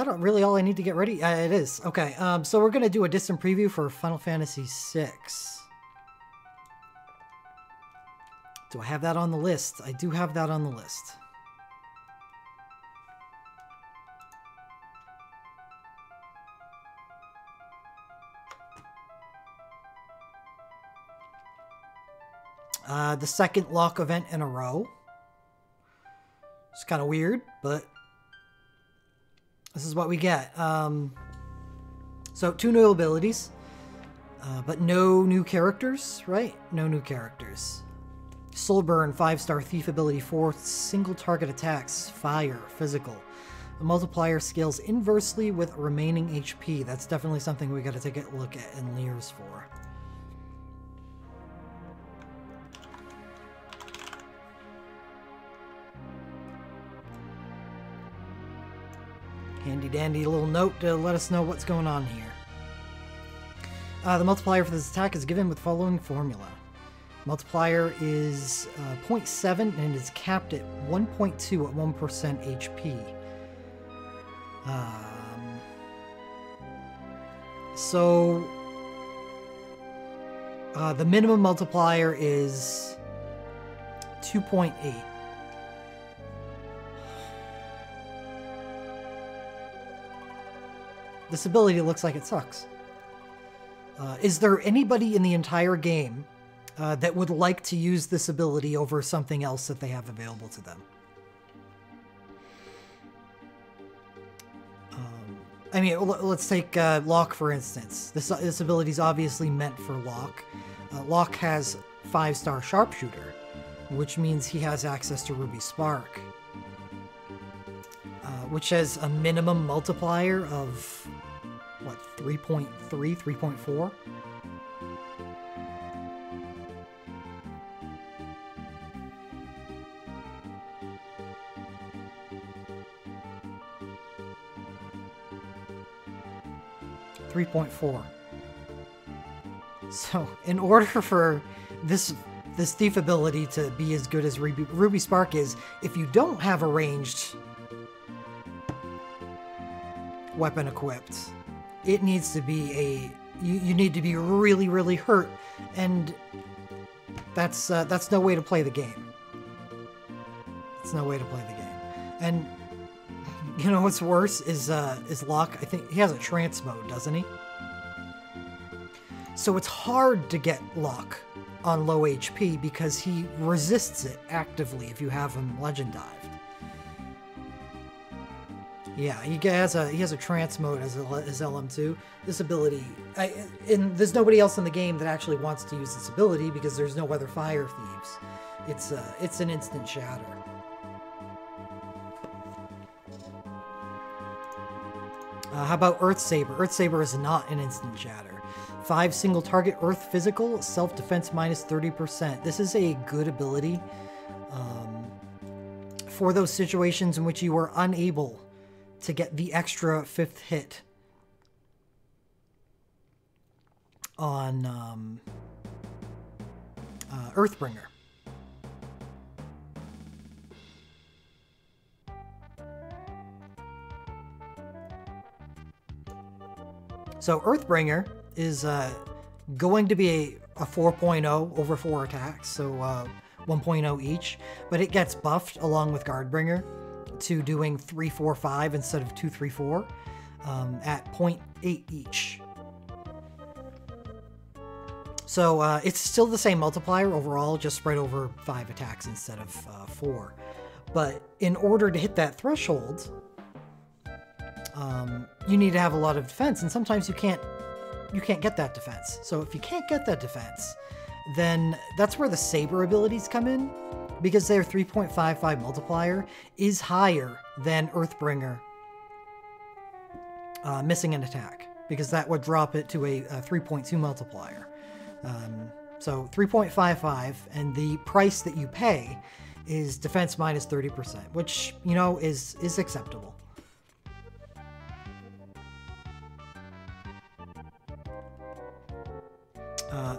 that really all I need to get ready? It is. Okay, so we're going to do a distant preview for Final Fantasy VI. Do I have that on the list? I do have that on the list. The second lock event in a row. It's kind of weird, but this is what we get. So 2 new abilities, but no new characters, right? No new characters. Soul Burn, 5-star Thief ability, 4 single target attacks, fire, physical. The multiplier scales inversely with remaining HP. That's definitely something we got to take a look at in Lears for. Handy dandy little note to let us know what's going on here. The multiplier for this attack is given with the following formula. Multiplier is 0.7 and is capped at 1.2 at 1% HP. So the minimum multiplier is 2.8. This ability looks like it sucks. Is there anybody in the entire game that would like to use this ability over something else that they have available to them? I mean, let's take Locke, for instance. This ability is obviously meant for Locke. Locke has 5-star Sharpshooter, which means he has access to Ruby Spark, which has a minimum multiplier of, what, 3.3, 3.4? So, in order for this thief ability to be as good as Ruby Spark is, if you don't have a ranged weapon equipped, it needs to be you need to be really, really hurt, and that's no way to play the game. It's no way to play the game. And you know what's worse is Locke. I think he has a trance mode, doesn't he? So it's hard to get Locke on low HP because he resists it actively if you have him legend dived. Yeah, he has a trance mode as LM2. This ability, and there's nobody else in the game that actually wants to use this ability because there's no other fire thieves. It's an instant shatter. How about Earth Saber? Earth Saber is not an instant shatter. 5 single target Earth physical, self-defense minus 30%. This is a good ability for those situations in which you are unable to get the extra 5th hit on Earthbringer. So Earthbringer is going to be a 4.0 over 4 attacks, so 1.0 each, but it gets buffed along with Guardbringer to doing 3-4-5 instead of 2-3-4 at 0.8 each. So it's still the same multiplier overall, just spread over 5 attacks instead of 4. But in order to hit that threshold, you need to have a lot of defense, and sometimes you can't get that defense. So if you can't get that defense, then that's where the Saber abilities come in, because their 3.55 multiplier is higher than Earthbringer missing an attack, because that would drop it to a 3.2 multiplier. So 3.55, and the price that you pay is defense minus 30%, which, you know, is acceptable.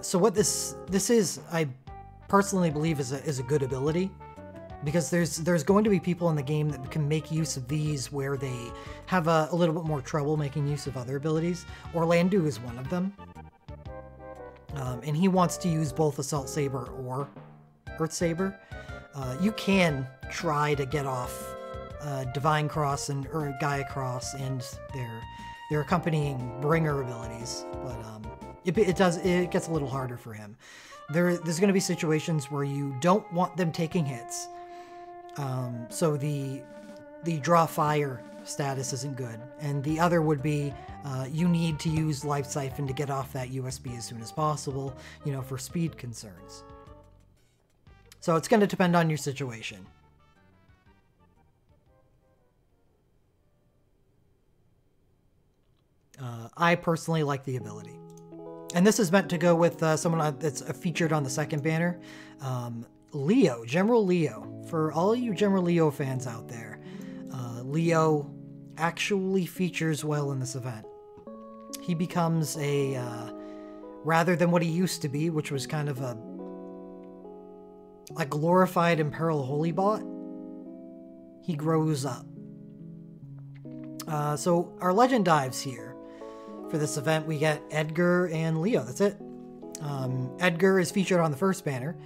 So what this is, I personally believe is a good ability. because there's going to be people in the game that can make use of these where they have a little bit more trouble making use of other abilities. Orlandu is one of them. And he wants to use both Assault Saber or Earth Saber. You can try to get off Divine Cross or Gaia Cross and their accompanying Bringer abilities, but it gets a little harder for him. There's going to be situations where you don't want them taking hits, so the draw fire status isn't good, and the other would be you need to use Life Siphon to get off that USB as soon as possible, you know, for speed concerns. So it's going to depend on your situation. I personally like the ability. And this is meant to go with someone that's featured on the second banner. Leo, General Leo. For all you General Leo fans out there, Leo actually features well in this event. He becomes a, rather than what he used to be, which was kind of a glorified Imperial Holy Bot, he grows up. So our legend dives here. For this event, we get Edgar and Leo. That's it. Edgar is featured on the first banner,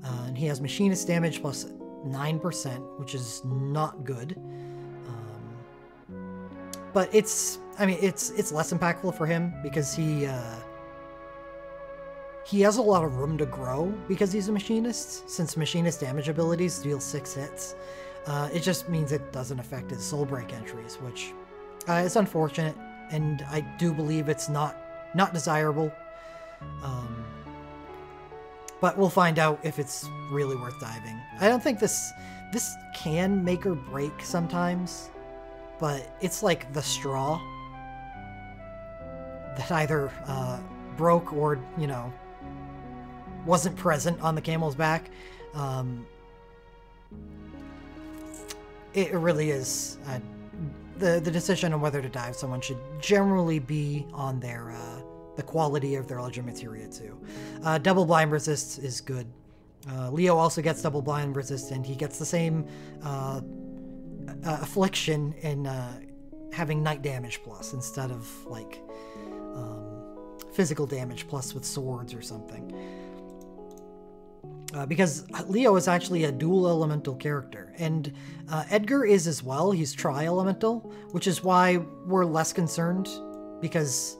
and he has machinist damage plus 9%, which is not good. But it's less impactful for him because he has a lot of room to grow because he's a machinist. Since machinist damage abilities deal 6 hits, it just means it doesn't affect his soul break entries, which is unfortunate. And I do believe it's not desirable. But we'll find out if it's really worth diving. I don't think this can make or break sometimes, but it's like the straw that either broke or, you know, wasn't present on the camel's back. It really is... The decision on whether to dive someone should generally be on their the quality of their legend materia too. Double blind resist is good. Leo also gets double blind resist, and he gets the same affliction in having night damage plus instead of like physical damage plus with swords or something. Because Leo is actually a dual elemental character, and Edgar is as well. He's tri-elemental, which is why we're less concerned, because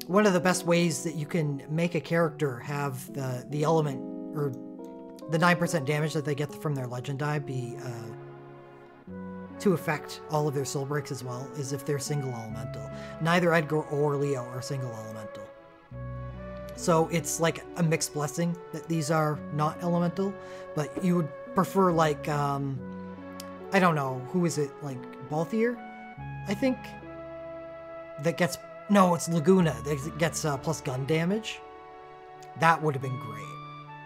one of the best ways that you can make a character have the element, or the 9% damage that they get from their legend die be to affect all of their soul breaks as well, is if they're single elemental. Neither Edgar or Leo are single elemental. So it's like a mixed blessing that these are not elemental, but you would prefer like, I don't know, who is it, like Balthier, I think? That gets, no, it's Laguna, that gets plus gun damage. That would have been great,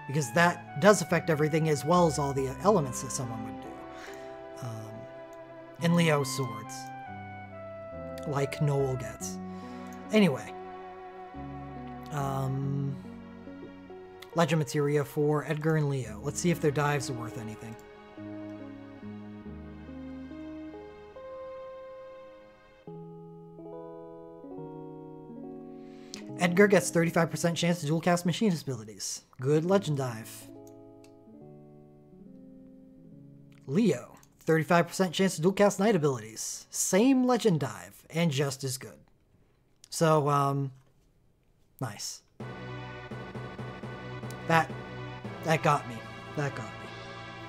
because that does affect everything as well as all the elements that someone would do. And Leo's swords, like Noel gets. Anyway. Legend materia for Edgar and Leo. Let's see if their dives are worth anything. Edgar gets 35% chance to dual cast machinist abilities. Good legend dive. Leo, 35% chance to dual cast night abilities. Same legend dive, and just as good. So, nice. That got me. That got me.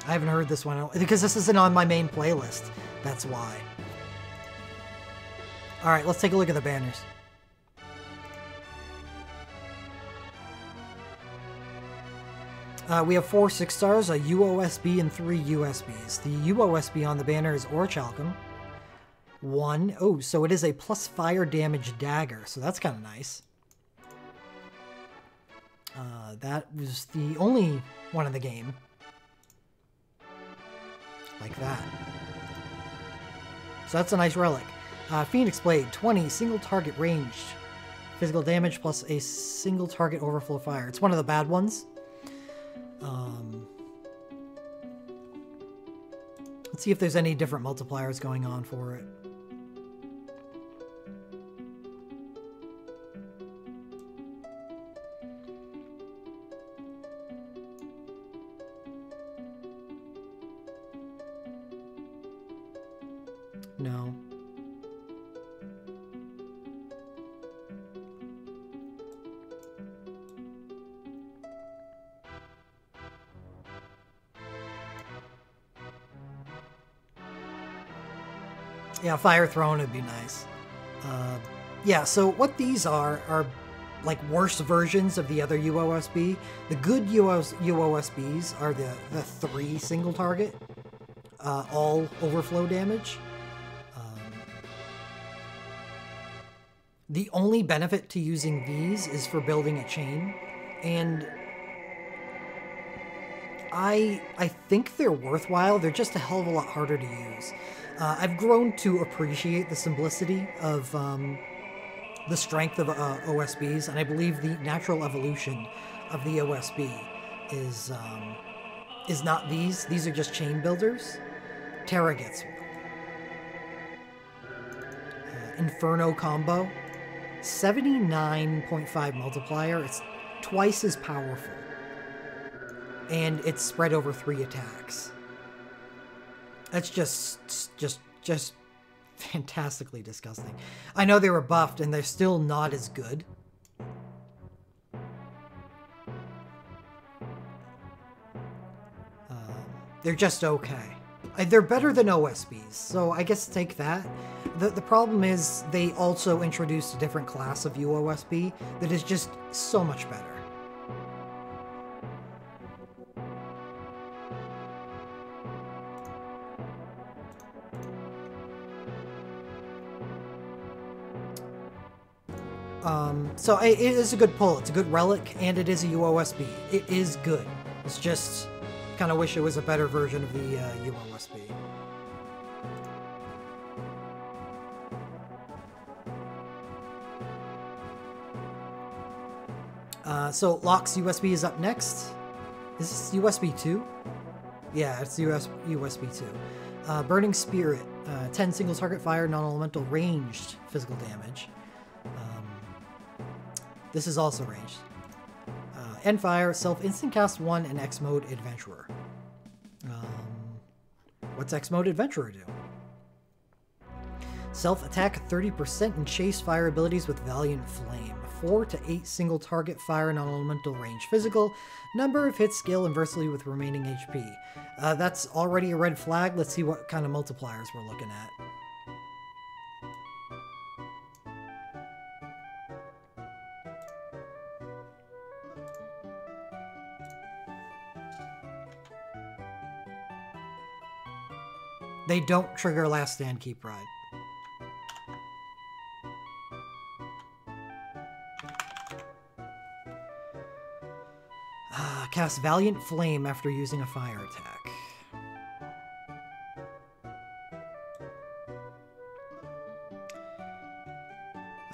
I haven't heard this one because this isn't on my main playlist. That's why. Alright, let's take a look at the banners. We have 4 6-stars, a UOSB, and 3 USBs. The UOSB on the banner is Orichalcum. 1. Oh, so it is a plus fire damage dagger, so that's kind of nice. That was the only one in the game. Like that. So that's a nice relic. Phoenix Blade, 20, single target ranged. Physical damage plus a single target overflow fire. It's one of the bad ones. Let's see if there's any different multipliers going on for it. No. Yeah, fire thrown would be nice. Yeah, so what these are like worse versions of the other UOSB. The good UOSBs are the 3 single target, all overflow damage. The only benefit to using these is for building a chain, and I think they're worthwhile. They're just a hell of a lot harder to use. I've grown to appreciate the simplicity of the strength of OSBs, and I believe the natural evolution of the OSB is not these. These are just chain builders. Terra gets one. Inferno combo. 79.5 multiplier. It's twice as powerful. And it's spread over 3 attacks. That's just fantastically disgusting. I know they were buffed and they're still not as good. They're just okay. They're better than OSBs, so I guess take that. The problem is they also introduced a different class of UOSB that is just so much better. So it is a good pull. It's a good relic, and it is a UOSB. It is good. It's just kind of wish it was a better version of the UOSB. So Locke's USB is up next. Is this USB 2? Yeah, it's USB 2. Burning Spirit, 10 single target fire, non-elemental ranged physical damage. This is also ranged. End fire, self instant cast 1, and X mode adventurer. What's X mode adventurer do? Self attack 30% and chase fire abilities with Valiant Flame. 4 to 8 single target fire, non-elemental range physical. Number of hits scale inversely with remaining HP. That's already a red flag. Let's see what kind of multipliers we're looking at. They don't trigger Last Stand, Keep Ride. Cast Valiant Flame after using a fire attack.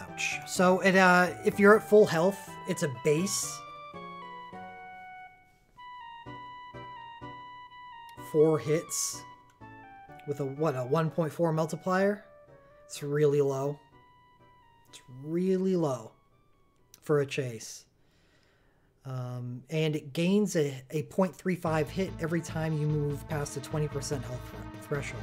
Ouch. So it if you're at full health, it's a base. 4 hits with a 1.4 multiplier. It's really low. It's really low for a chase. And it gains a 0.35 hit every time you move past the 20% health threshold.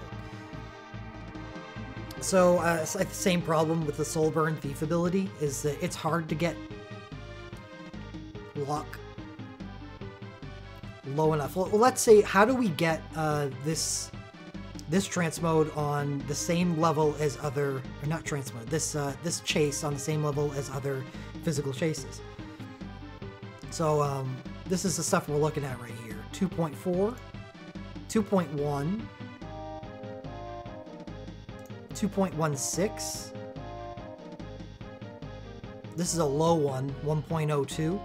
So it's like the same problem with the Soulburn Thief ability, is that it's hard to get Locke low enough. Well, let's say, how do we get this trance mode on the same level as other, or not trance mode, this chase on the same level as other physical chases? So this is the stuff we're looking at right here. 2.4, 2.1, 2.16. This is a low one, 1.02.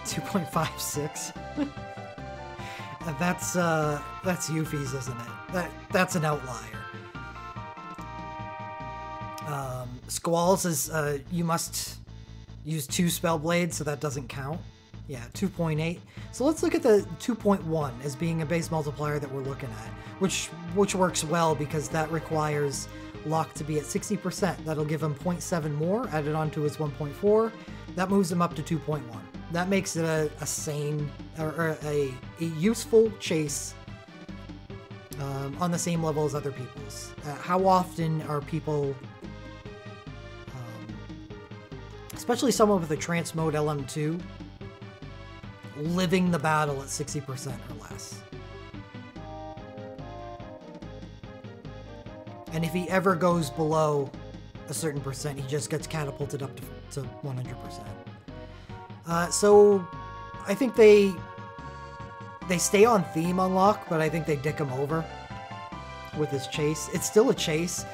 2.56. That's Yuffie's, isn't it? That's an outlier. Squall's is you must use 2 spell blades, so that doesn't count. Yeah, 2.8. So let's look at the 2.1 as being a base multiplier that we're looking at, which works well because that requires Locke to be at 60%. That'll give him 0.7 more added on to his 1.4. That moves him up to 2.1. That makes it a sane or a useful chase on the same level as other people's. How often are people, especially someone with a trance mode LM2, living the battle at 60% or less? And if he ever goes below a certain percent, he just gets catapulted up to 100%. So I think they stay on theme on Locke, but I think they dick him over with his chase. It's still a chase.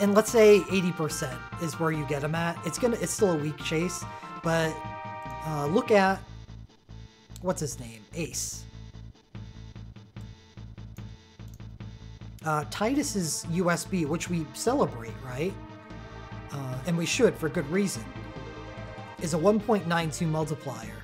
And let's say 80% is where you get him at. It's still a weak chase, but look at, what's his name? Ace. Titus's USB, which we celebrate, right? And we should, for good reason, is a 1.92 multiplier.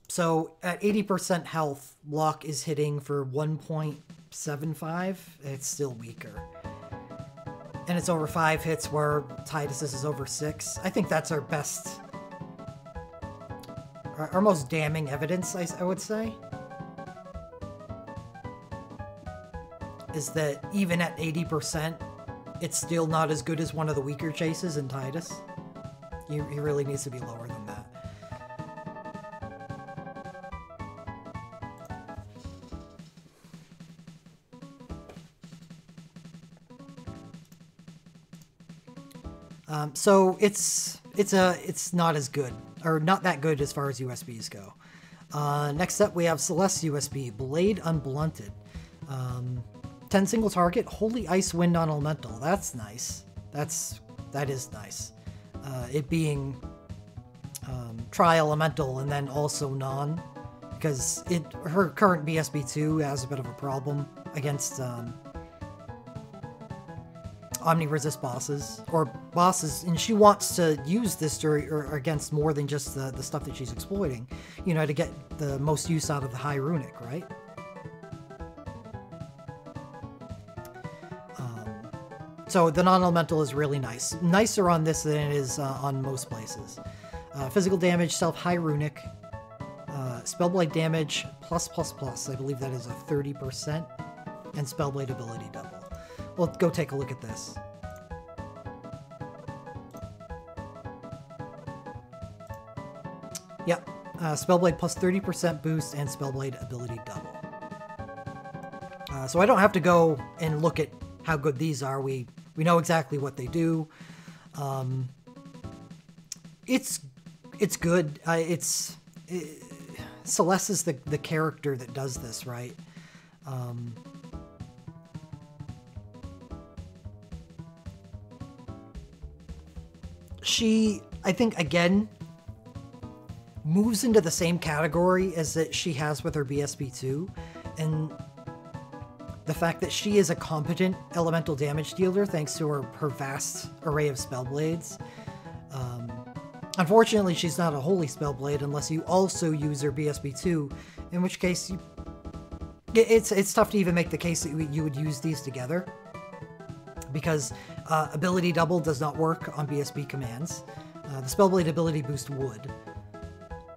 So at 80% health, Locke is hitting for 1.75. It's still weaker. And it's over 5 hits where Titus's is over 6. I think that's our best, our most damning evidence, I would say, is that even at 80%, it's still not as good as one of the weaker chases in Titus. He really needs to be lower than that. So it's not as good, or not that good as far as USBs go. Next up, we have Celeste's USB, Blade Unblunted. 10 single target, Holy Ice Wind non-elemental. That's nice. That is nice. It being tri-elemental and then also non, because her current BSB2 has a bit of a problem against Omni-resist bosses, or bosses, and she wants to use this or against more than just the stuff that she's exploiting, you know, to get the most use out of the high runic, right? So the non-elemental is really nice. Nicer on this than it is on most places. Physical damage, self-high runic. Spellblade damage, plus. I believe that is a 30%. And Spellblade ability double. Well, go take a look at this. Yep. Spellblade plus 30% boost and Spellblade ability double. So I don't have to go and look at how good these are. We know exactly what they do. It's good. Celeste is the character that does this, right? She, I think, again, moves into the same category as that she has with her BSB2, and the fact that she is a competent elemental damage dealer thanks to her vast array of spellblades. Unfortunately, she's not a holy spellblade unless you also use her BSB2, in which case it's tough to even make the case that you would use these together, because ability double does not work on BSB commands. The spellblade ability boost would,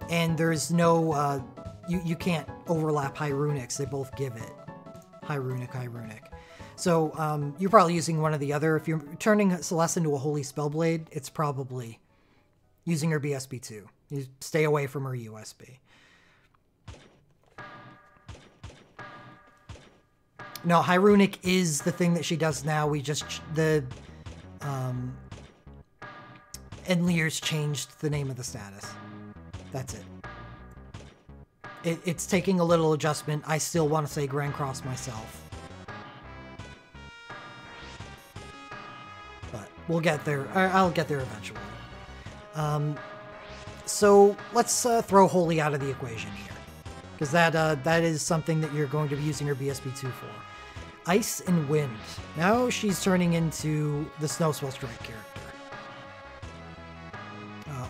and there's no you can't overlap high runics. They both give it high runic. So you're probably using one or the other. If you're turning Celeste into a holy spellblade, it's probably using her BSB2. You stay away from her USB. No, high runic is the thing that she does now. We just Enlier's changed the name of the status. That's it. It's taking a little adjustment. I still want to say Grand Cross myself. But we'll get there. I'll get there eventually. So let's throw Holy out of the equation here. because that is something that you're going to be using your BSB2 for. Ice and Wind. Now she's turning into the Snowspell Strike character.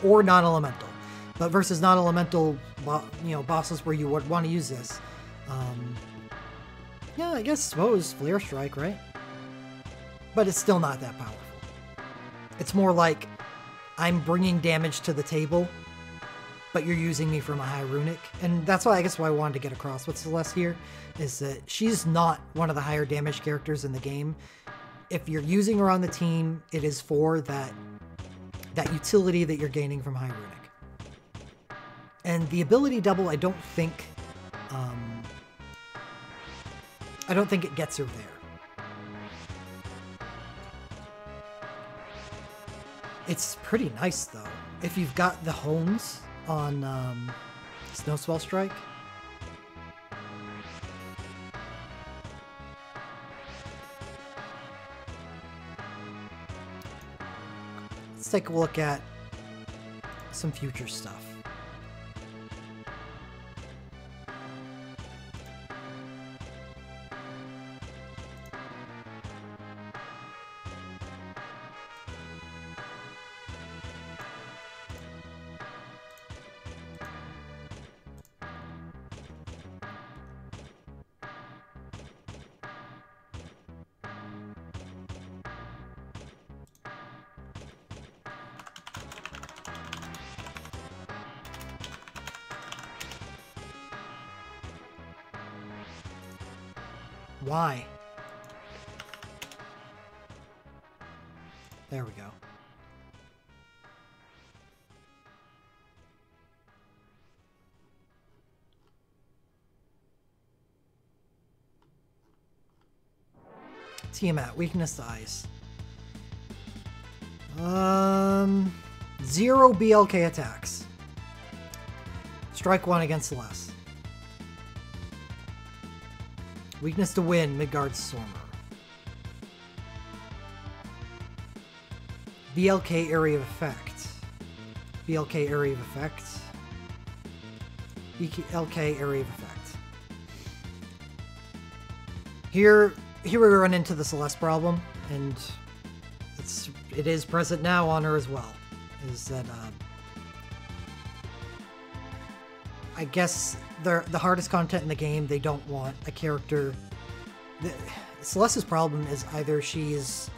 Or non-elemental. But versus non-elemental, bosses where you would want to use this. Yeah, I suppose Flare Strike, right? But it's still not that powerful. It's more like I'm bringing damage to the table, but you're using me for my high runic. And that's why why I wanted to get across with Celeste here, is that she's not one of the higher damage characters in the game. If you're using her on the team, it is for that utility that you're gaining from high runic. And the ability double, I don't think it gets her there. It's pretty nice though. If you've got the hones on Snowspell Strike. Let's take a look at some future stuff. Why? There we go. Tiamat, weakness to ice. 0 BLK attacks. Strike 1 against Celeste. Weakness to wind, Midgard Stormer. BLK area of effect. BLK area of effect. BLK area of effect. Here we run into the Celeste problem, and it is present now on her as well. Is that I guess the hardest content in the game, they don't want a character. Celeste's problem is either she's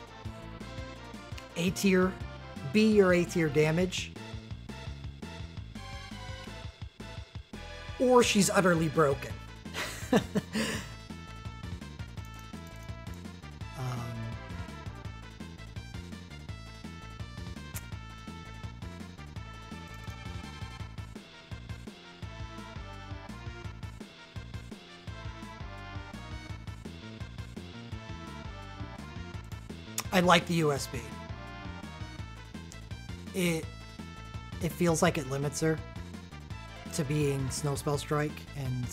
A tier, B or A tier damage, or she's utterly broken. I like the USB. It feels like it limits her to being Snowspell Strike, and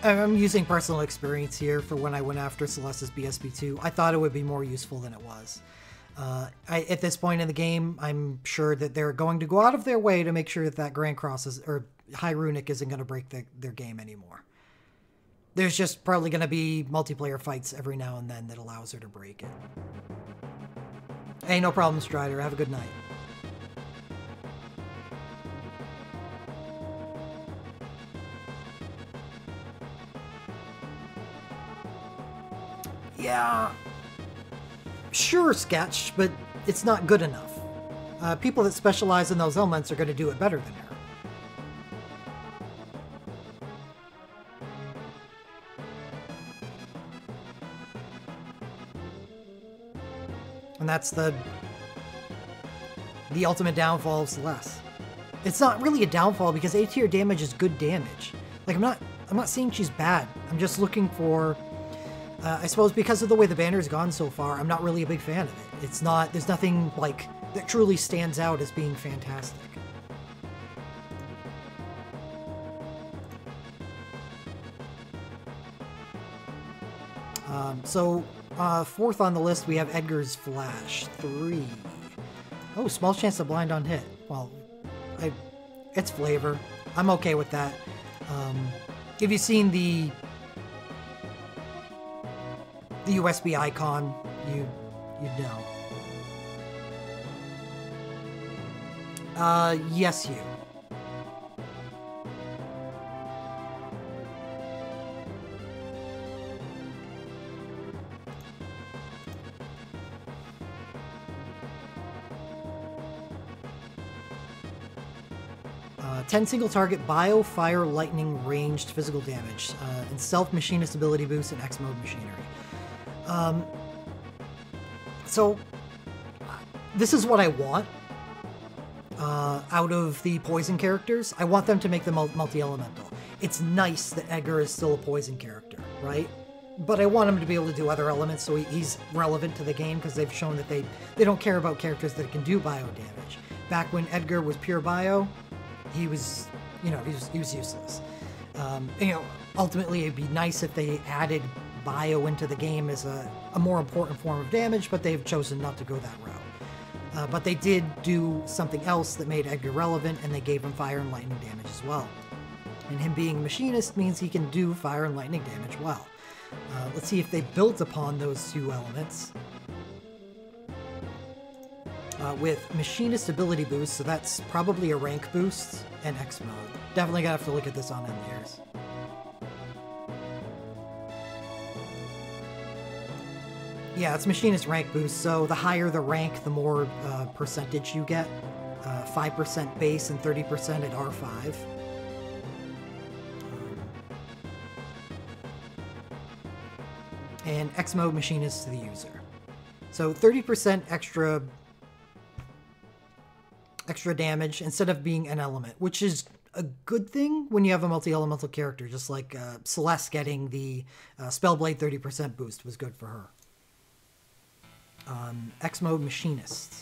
I'm using personal experience here for when I went after Celeste's BSB2. I thought it would be more useful than it was. At this point in the game, I'm sure that they're going to go out of their way to make sure that Grand Cross or High Runic isn't going to break their game anymore. There's just probably going to be multiplayer fights every now and then that allows her to break it. Hey, no problem, Strider. Have a good night. Yeah, sure, Sketch, but it's not good enough. People that specialize in those elements are going to do it better than her. And that's the ultimate downfall of Celeste. It's not really a downfall because A tier damage is good damage. Like, I'm not saying she's bad. I'm just looking for... I suppose because of the way the banner's gone so far, I'm not really a big fan of it. It's not, there's that truly stands out as being fantastic. Fourth on the list, we have Edgar's Flash 3. Oh, small chance to blind on hit. Well, it's flavor. I'm okay with that. If you've seen the USB icon, you'd know. Yes, you. 10 single target bio, fire, lightning, ranged physical damage, and self machinist ability boost and X mode machinery. So this is what I want out of the poison characters. I want them to make them multi-elemental. It's nice that Edgar is still a poison character, right? But I want him to be able to do other elements so he's relevant to the game, because they've shown that they don't care about characters that can do bio damage. Back when Edgar was pure bio, he was useless. Ultimately it'd be nice if they added bio into the game as a more important form of damage, but they've chosen not to go that route. But they did do something else that made Edgar relevant, and they gave him fire and lightning damage as well. And him being a machinist means he can do fire and lightning damage well. Let's see if they built upon those two elements. With machinist ability boost, so that's probably a rank boost, and X mode. Definitely gonna have to look at this on end layers. Yeah, it's machinist rank boost, so the higher the rank, the more percentage you get. 5% base and 30% at R5. And X mode machinist to the user. So 30% extra damage instead of being an element, which is a good thing when you have a multi-elemental character, just like Celeste getting the Spellblade 30% boost was good for her. X mode machinist.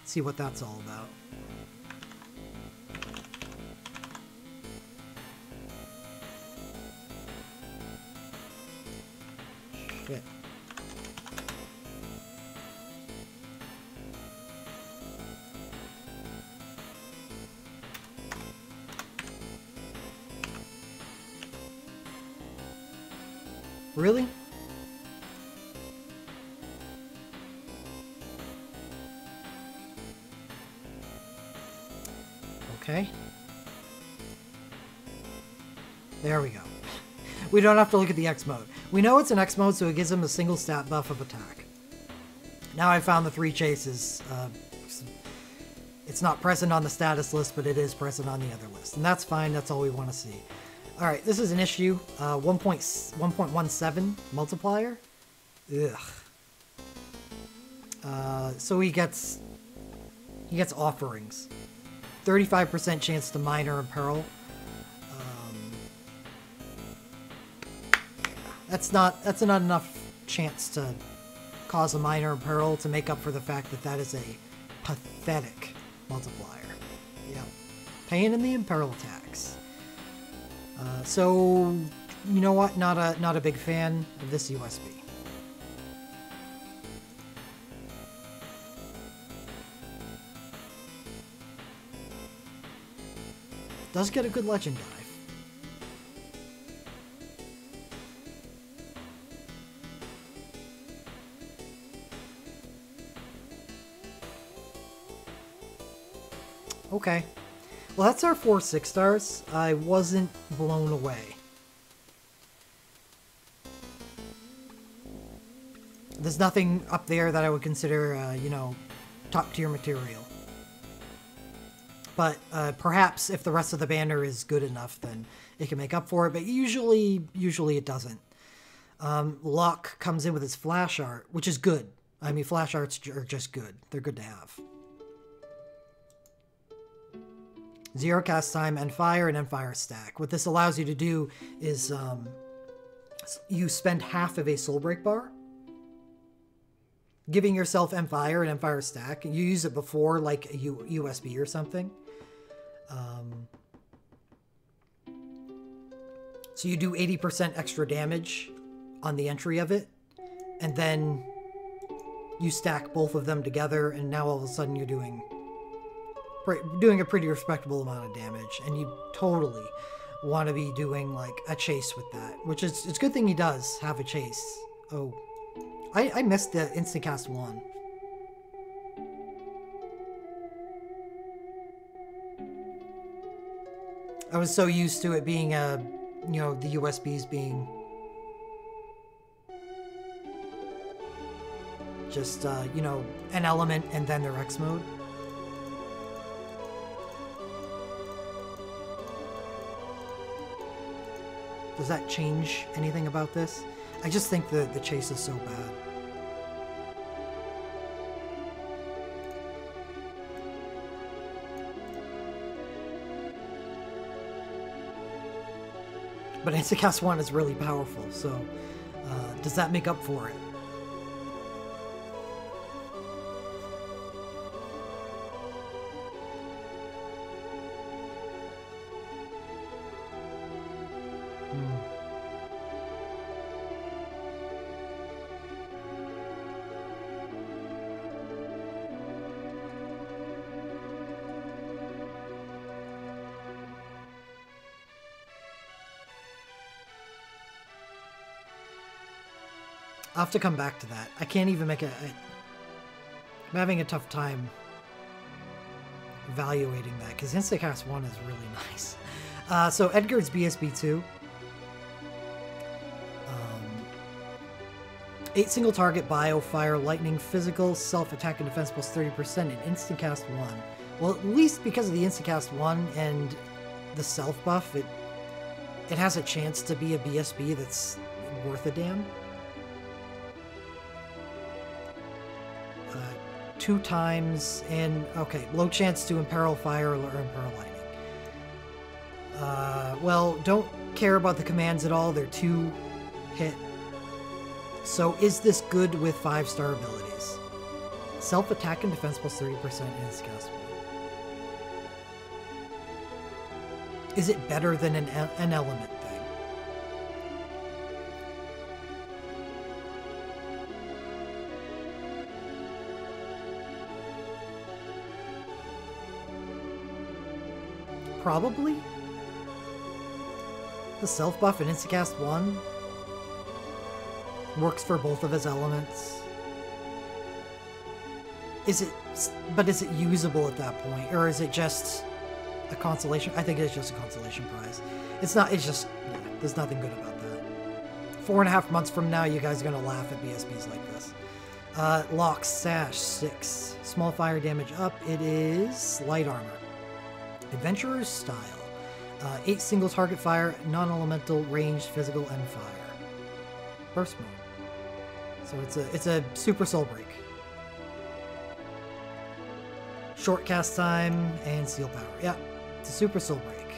Let's see what that's all about. Shit. Really? Okay. There we go. We don't have to look at the X mode. We know it's an X mode, so it gives him a single stat buff of attack. Now I found the 3 chases. It's not present on the status list, but it is present on the other list. And that's fine, that's all we want to see. Alright, this is an issue. 1.17 multiplier. Ugh. So he gets offerings. 35% chance to minor and peril. That's not enough chance to cause a minor peril to make up for the fact that that is a pathetic multiplier. Yep. Pain in the imperil tax. So, you know what? Not a big fan of this USB. Does get a good legend dive. Okay. Well, that's our 4 6-stars. I wasn't blown away. There's nothing up there that I would consider, top tier material. But perhaps if the rest of the banner is good enough, then it can make up for it. But usually it doesn't. Locke comes in with his flash art, which is good. I mean, flash arts are just good. They're good to have. 0 cast time, and fire, and fire stack. What this allows you to do is you spend half of a soul break bar, giving yourself Empire and Empire stack. You use it before, like a USB or something. So you do 80% extra damage on the entry of it, and then you stack both of them together, and now all of a sudden you're doing a pretty respectable amount of damage, and you totally want to be doing like a chase with that, which is, it's a good thing he does have a chase. Oh, I missed the instant cast 1. I was so used to it being you know, the USBs being just, you know, an element and then their X mode. Does that change anything about this? I just think the chase is so bad. But Instacast 1 is really powerful, so does that make up for it? I'll have to come back to that. I can't even make I'm having a tough time evaluating that, because Instacast 1 is really nice. So Edgar's BSB2. 8 single target bio, fire, lightning, physical, self-attack and defense plus 30%, and Instacast 1. Well, at least because of the Instacast 1 and the self buff, it has a chance to be a BSB that's worth a damn. 2 times, and okay, low chance to imperil fire or imperil lightning. Well, don't care about the commands at all. They're 2 hit. So is this good with 5-star abilities? Self-attack and defense plus 30% in Instacast 1. Is it better than an element thing? Probably. The self buff in Instacast 1 works for both of his elements. But is it usable at that point, or is it just a consolation? I think it's just a consolation prize. It's just, yeah, there's nothing good about that. 4.5 months from now, you guys are gonna laugh at BSBs like this. Lock Sash 6. Small fire damage up. It is light armor. Adventurer's Style. 8 single target fire, non-elemental, ranged, physical, and fire. Burst mode. So it's a super soul break. Short cast time and seal power. Yeah, it's a super soul break.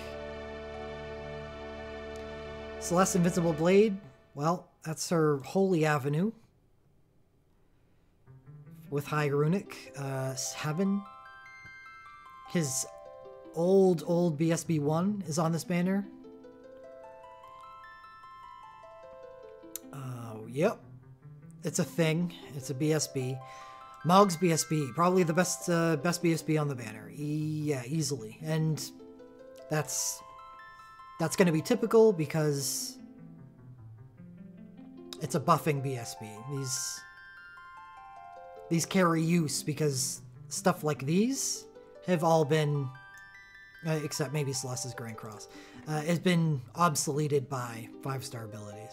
Celeste Invincible Blade. Well, that's her Holy Avenue with High Runic. Heaven. His old BSB1 is on this banner. Oh, yep. It's a thing. It's a BSB. Mog's BSB, probably the best BSB on the banner. Yeah, easily. And that's going to be typical because it's a buffing BSB. These carry use because stuff like these have all been, except maybe Celeste's Grand Cross, has been obsoleted by 5-star abilities.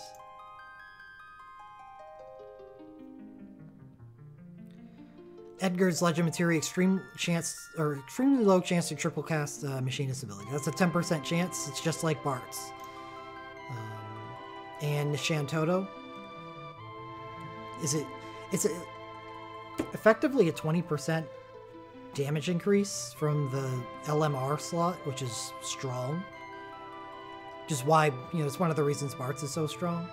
Edgar's Legend Materia, extremely low chance to triple cast Machinist ability. That's a 10% chance. It's just like Bart's. And Shantoto. It's effectively a 20% damage increase from the LMR slot, which is strong. Which is why, it's one of the reasons Bart's is so strong.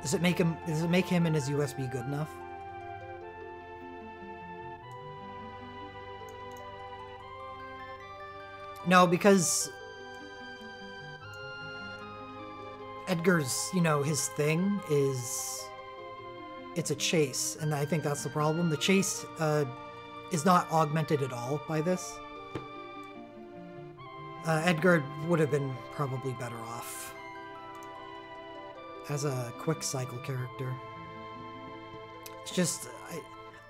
Does it make him and his USB good enough? No, because Edgar's, you know, his thing is, it's a chase, and I think that's the problem. The chase is not augmented at all by this. Edgar would have been probably better off as a quick cycle character. It's just,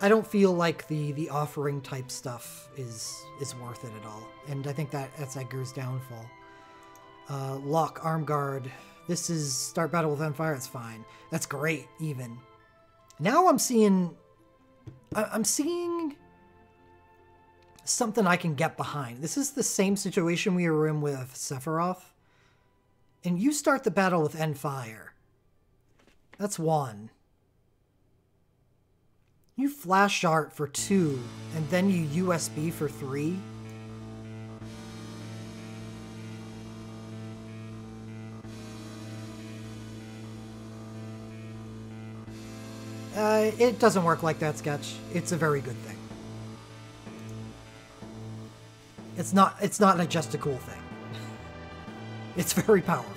I don't feel like the offering type stuff is worth it at all. And I think that's Edgar's downfall. Lock, arm guard. This is start battle with Endfire. It's fine. That's great, even. Now I'm seeing something I can get behind. This is the same situation we were in with Sephiroth. And you start the battle with Endfire. That's 1. You flash art for 2, and then you USB for 3. It doesn't work like that, Sketch. It's a very good thing. It's not just a cool thing. It's very powerful.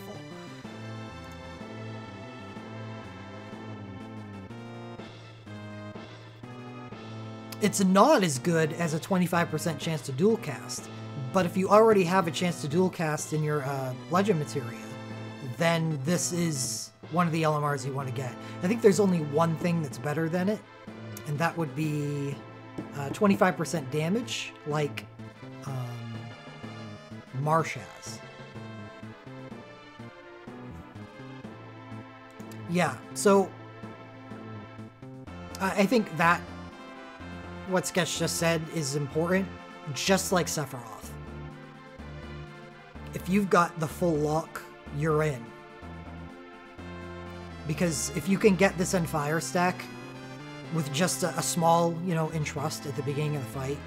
It's not as good as a 25% chance to dual cast, but if you already have a chance to dual cast in your Legend materia, then this is one of the LMRs you want to get. I think there's only one thing that's better than it, and that would be 25% damage, like Marsh has. Yeah, so I think that what Sketch just said is important, just like Sephiroth. If you've got the full lock, you're in. Because if you can get this Endfire stack with just a small, you know, entrust at the beginning of the fight,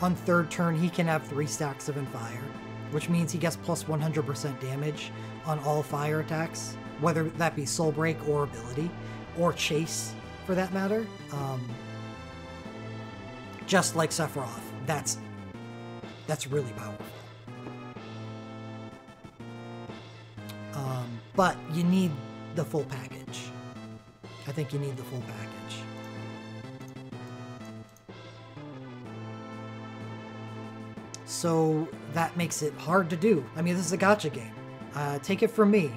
on 3rd turn he can have 3 stacks of Endfire, which means he gets plus 100% damage on all fire attacks, whether that be Soul Break or ability, or Chase for that matter. Just like Sephiroth, that's really powerful. But you need the full package. I think you need the full package. So that makes it hard to do. I mean, this is a gacha game. Take it from me.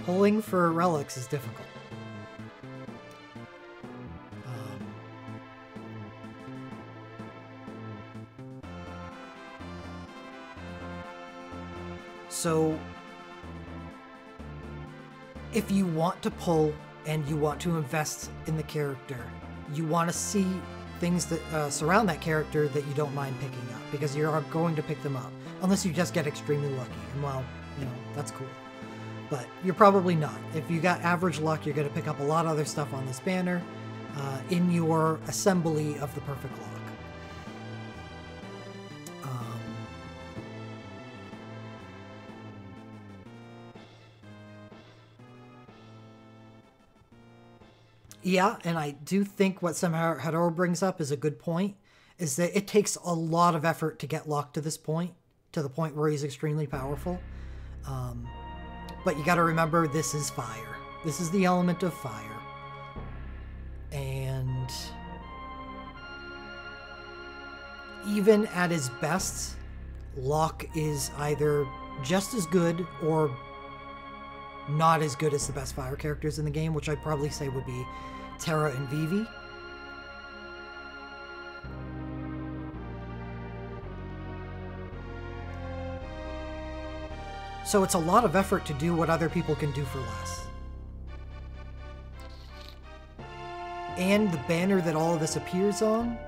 Pulling for relics is difficult. So if you want to pull and you want to invest in the character, you want to see things that surround that character that you don't mind picking up, because you're going to pick them up, unless you just get extremely lucky. And well, you know, that's cool. But you're probably not. If you got average luck, you're going to pick up a lot of other stuff on this banner in your assembly of the perfect lock. Yeah, and I do think what somehow Hadoro brings up is a good point, is that it takes a lot of effort to get Locke to this point, to the point where he's extremely powerful. But you got to remember, this is fire. This is the element of fire. And even at his best, Locke is either just as good or not as good as the best fire characters in the game, which I'd probably say would be Terra and Vivi. So it's a lot of effort to do what other people can do for less. And the banner that all of this appears on,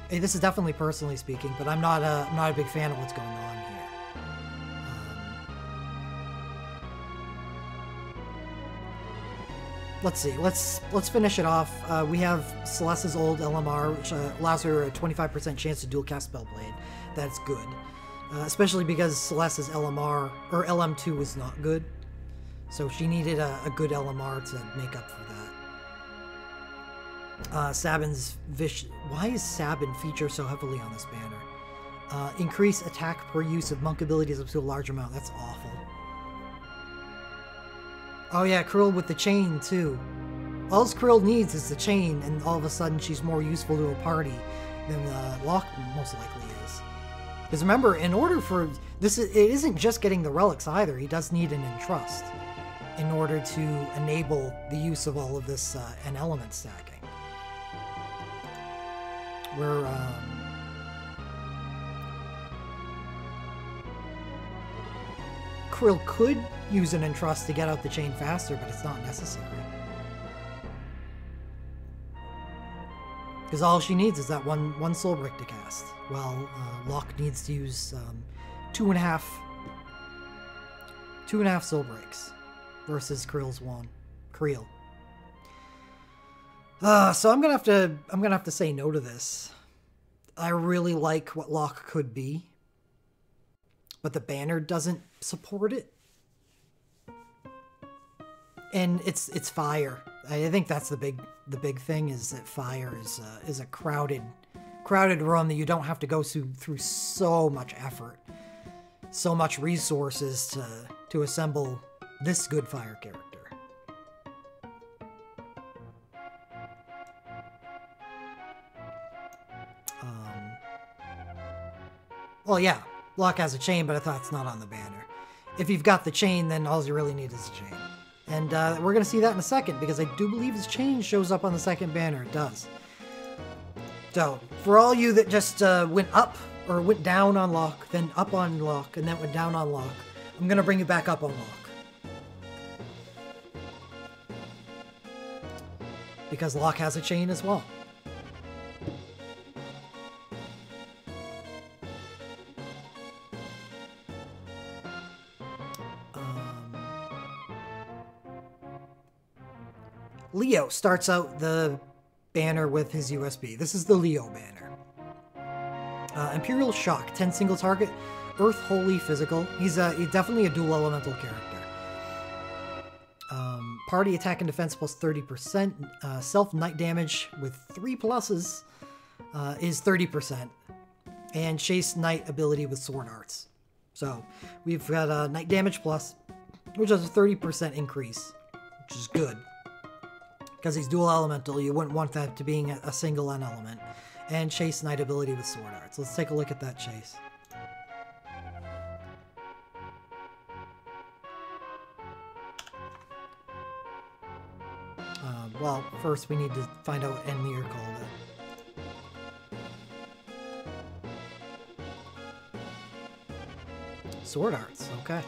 this is definitely personally speaking, but I'm not a big fan of what's going on here. Let's see. Let's finish it off. We have Celeste's old LMR, which allows her a 25% chance to dual cast Spellblade. That's good, especially because Celeste's LMR or LM2 is not good. So she needed a good LMR to make up for that. Sabin's Why is Sabin featured so heavily on this banner? Increase attack per use of monk abilities up to a large amount. That's awful. Oh yeah, Krill with the chain too. All Krill needs is the chain, and all of a sudden she's more useful to a party than Locke most likely is. Because remember, in order for this, it isn't just getting the relics either. He does need an entrust in order to enable the use of all of this and element stacking. Where Krill could use an entrust to get out the chain faster, but it's not necessary. Because all she needs is that one soul brick to cast. Well, Locke needs to use 2.5 soul breaks versus Krill's 1. Krill. So I'm gonna have to say no to this. I really like what Locke could be, but the banner doesn't support it. And it's fire. I think that's the big thing, is that fire is a crowded run that you don't have to go through so much effort, so much resources to assemble this good fire character. Well, yeah, Locke has a chain, but I thought it's not on the banner. If you've got the chain, then all you really need is a chain. And we're going to see that in a second, because I do believe his chain shows up on the second banner. It does. So, for all you that just went up, or went down on Locke, then up on Locke, and then went down on Locke, I'm going to bring you back up on Locke. Because Locke has a chain as well. Leo starts out the banner with his USB. This is the Leo banner. Imperial Shock, 10 single target, Earth Holy Physical. He's definitely a dual elemental character. Party attack and defense plus 30%. Self night damage with 3 pluses is 30%. And Chase Knight ability with sword arts. So we've got a night damage plus, which is a 30% increase, which is good. Because he's dual elemental, you wouldn't want that to being a single N element. And Chase Knight ability with sword arts. Let's take a look at that Chase. Well, first we need to find out what Enmir called it. Sword arts, okay.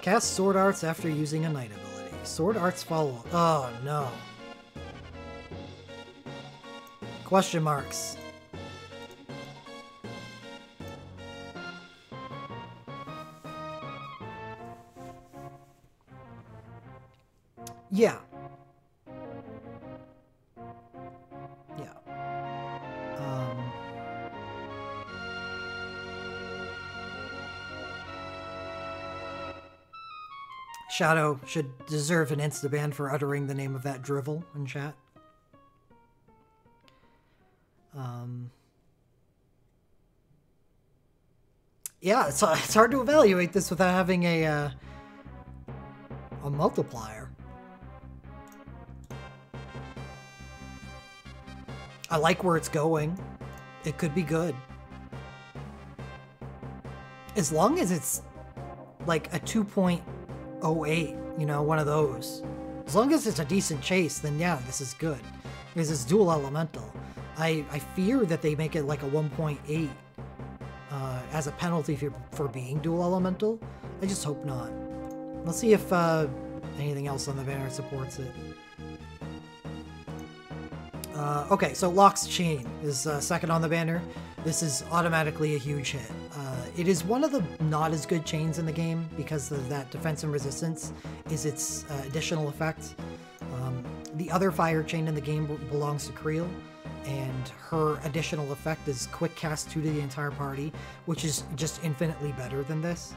Cast Sword Arts after using a Knight ability. Sword Arts follow. Oh, no. Question marks. Yeah. Yeah. Shadow should deserve an insta-ban for uttering the name of that drivel in chat. Yeah, it's hard to evaluate this without having a multiplier. I like where it's going. It could be good. As long as it's like a 2.08, you know, one of those. As long as it's a decent chase, then yeah, this is good. Because it's dual elemental. I fear that they make it like a 1.8 as a penalty for being dual elemental. I just hope not. Let's see if anything else on the banner supports it. Okay, so Locke's Chain is second on the banner. This is automatically a huge hit. It is one of the not as good chains in the game because of that defense and resistance is its additional effect. The The other fire chain in the game belongs to Creel, and her additional effect is quick cast 2 to the entire party, which is just infinitely better than this.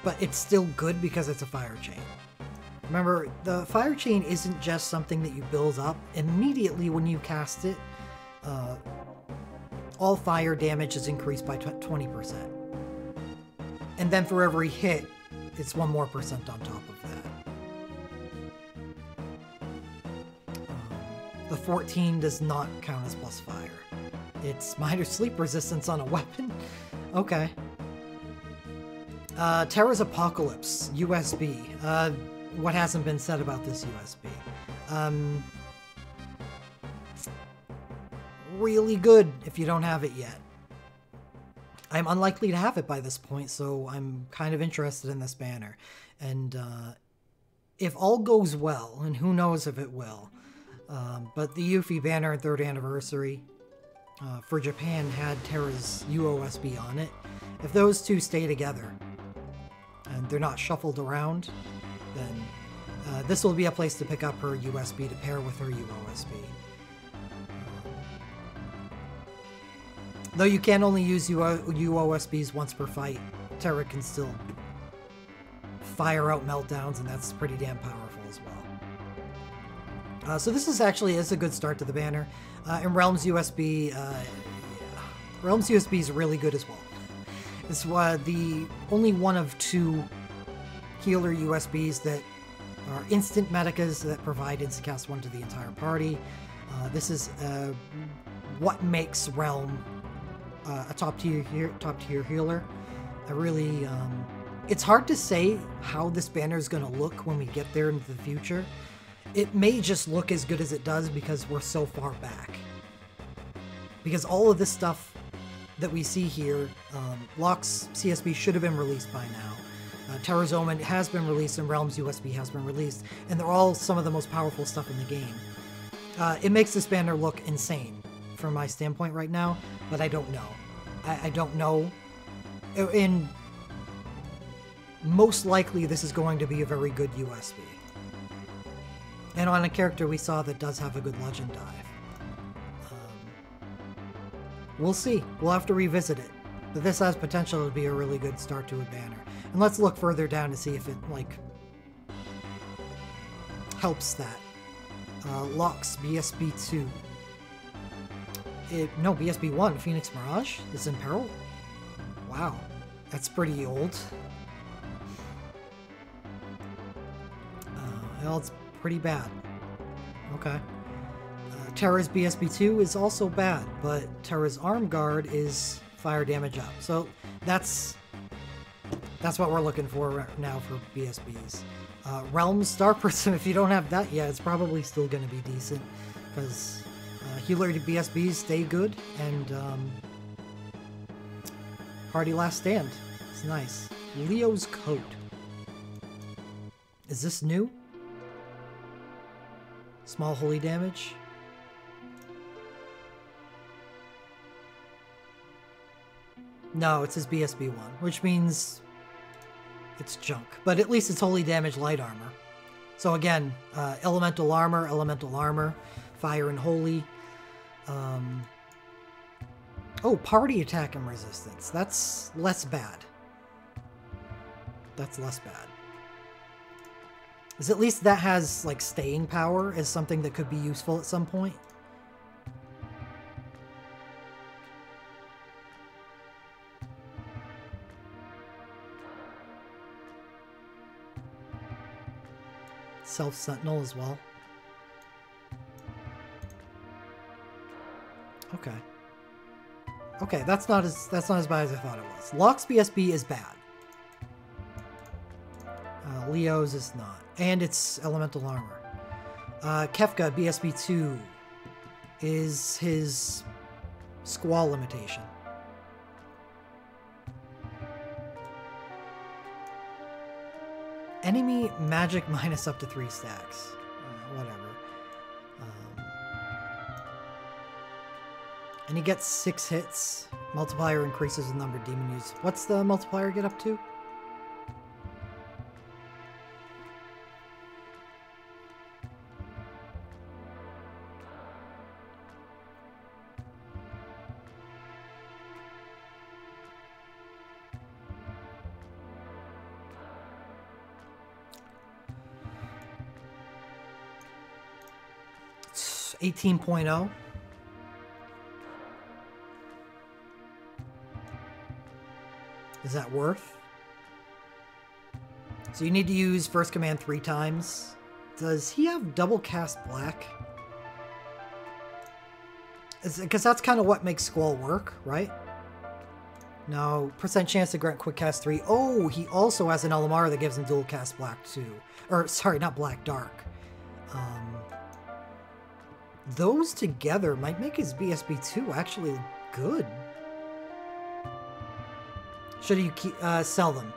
But it's still good because it's a fire chain. Remember, the fire chain isn't just something that you build up. Immediately when you cast it, all fire damage is increased by 20%. And then for every hit, it's 1% more on top of that. The 14 does not count as plus fire. It's minor sleep resistance on a weapon? Okay. Terra's Apocalypse, USB. What hasn't been said about this USB? Really good if you don't have it yet. I'm unlikely to have it by this point, so I'm kind of interested in this banner. And if all goes well, and who knows if it will, but the Yuffie banner 3rd anniversary for Japan had Terra's UOSB on it. If those two stay together, and they're not shuffled around, then this will be a place to pick up her USB to pair with her UOSB. Though you can only use UOSBs once per fight, Terra can still fire out meltdowns, and that's pretty damn powerful as well. So this is a good start to the banner. And Realms USB is really good as well. It's the only one of 2 healer USBs that are instant medicas that provide instacast 1 to the entire party. This is what makes Realm a top tier healer. It's hard to say how this banner is going to look when we get there into the future. It may just look as good as it does because we're so far back. Because all of this stuff that we see here, Locke's CSB should have been released by now. Terra's Omen has been released, and Realm's USB has been released, and they're all some of the most powerful stuff in the game. It makes this banner look insane from my standpoint right now, but I don't know. I don't know. And most likely this is going to be a very good USB. And on a character we saw that does have a good legend dive. We'll see. We'll have to revisit it. But this has potential to be a really good start to a banner. And let's look further down to see if it, helps that. Locke's BSB2. No, BSB1, Phoenix Mirage is in peril? Wow. That's pretty old. Well, it's pretty bad. Okay. Terra's BSB2 is also bad, but Terra's Arm Guard is fire damage up. So that's what we're looking for right now for BSBs. Realm Star Prism, if you don't have that yet, it's probably still going to be decent, because healer BSBs stay good, and Party Last Stand. It's nice. Leo's Coat. Is this new? Small holy damage. No, it says BSB1, which means it's junk. But at least it's holy damage light armor. So again, elemental armor, fire and holy. Oh, party attack and resistance. That's less bad. That's less bad. Because at least that has, staying power as something that could be useful at some point. Self-Sentinel as well. Okay. Okay, that's not as bad as I thought it was. Locke's BSB is bad. Leo's is not. And it's elemental armor. Kefka BSB2 is his squall limitation. Enemy magic minus up to 3 stacks. Whatever. And he gets 6 hits Multiplier increases the number of demon use. What's the multiplier get up to? It's 18.0. Is that worth? So you need to use first command 3 times. Does he have double cast black? Because that's kind of what makes Squall work, right? No, percent chance to grant quick cast 3. Oh, he also has an LMR that gives him dual cast black too. Or, sorry, not black, dark. Those together might make his BSB2 actually good. Should you keep, sell them?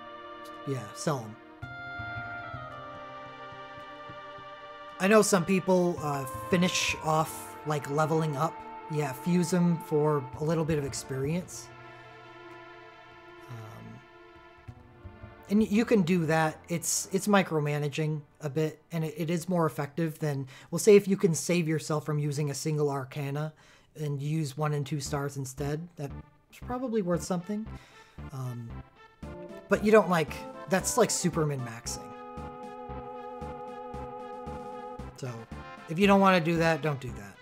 Yeah, sell them. I know some people finish off like leveling up. Yeah, fuse them for a little bit of experience. And you can do that. It's micromanaging a bit, and it is more effective than, we'll say, if you can save yourself from using a single Arcana and use 1 and 2 stars instead. That's probably worth something. But you don't like, that's like super min-maxing. So if you don't want to do that, don't do that.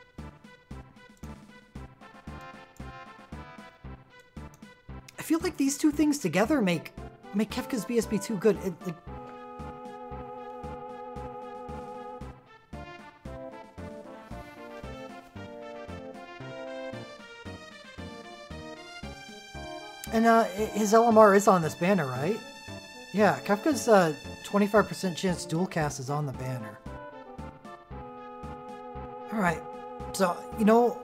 I feel like these two things together make Kefka's BSB2 good. And his LMR is on this banner, right? Yeah, Kefka's 25% chance dual cast is on the banner. Alright, so you know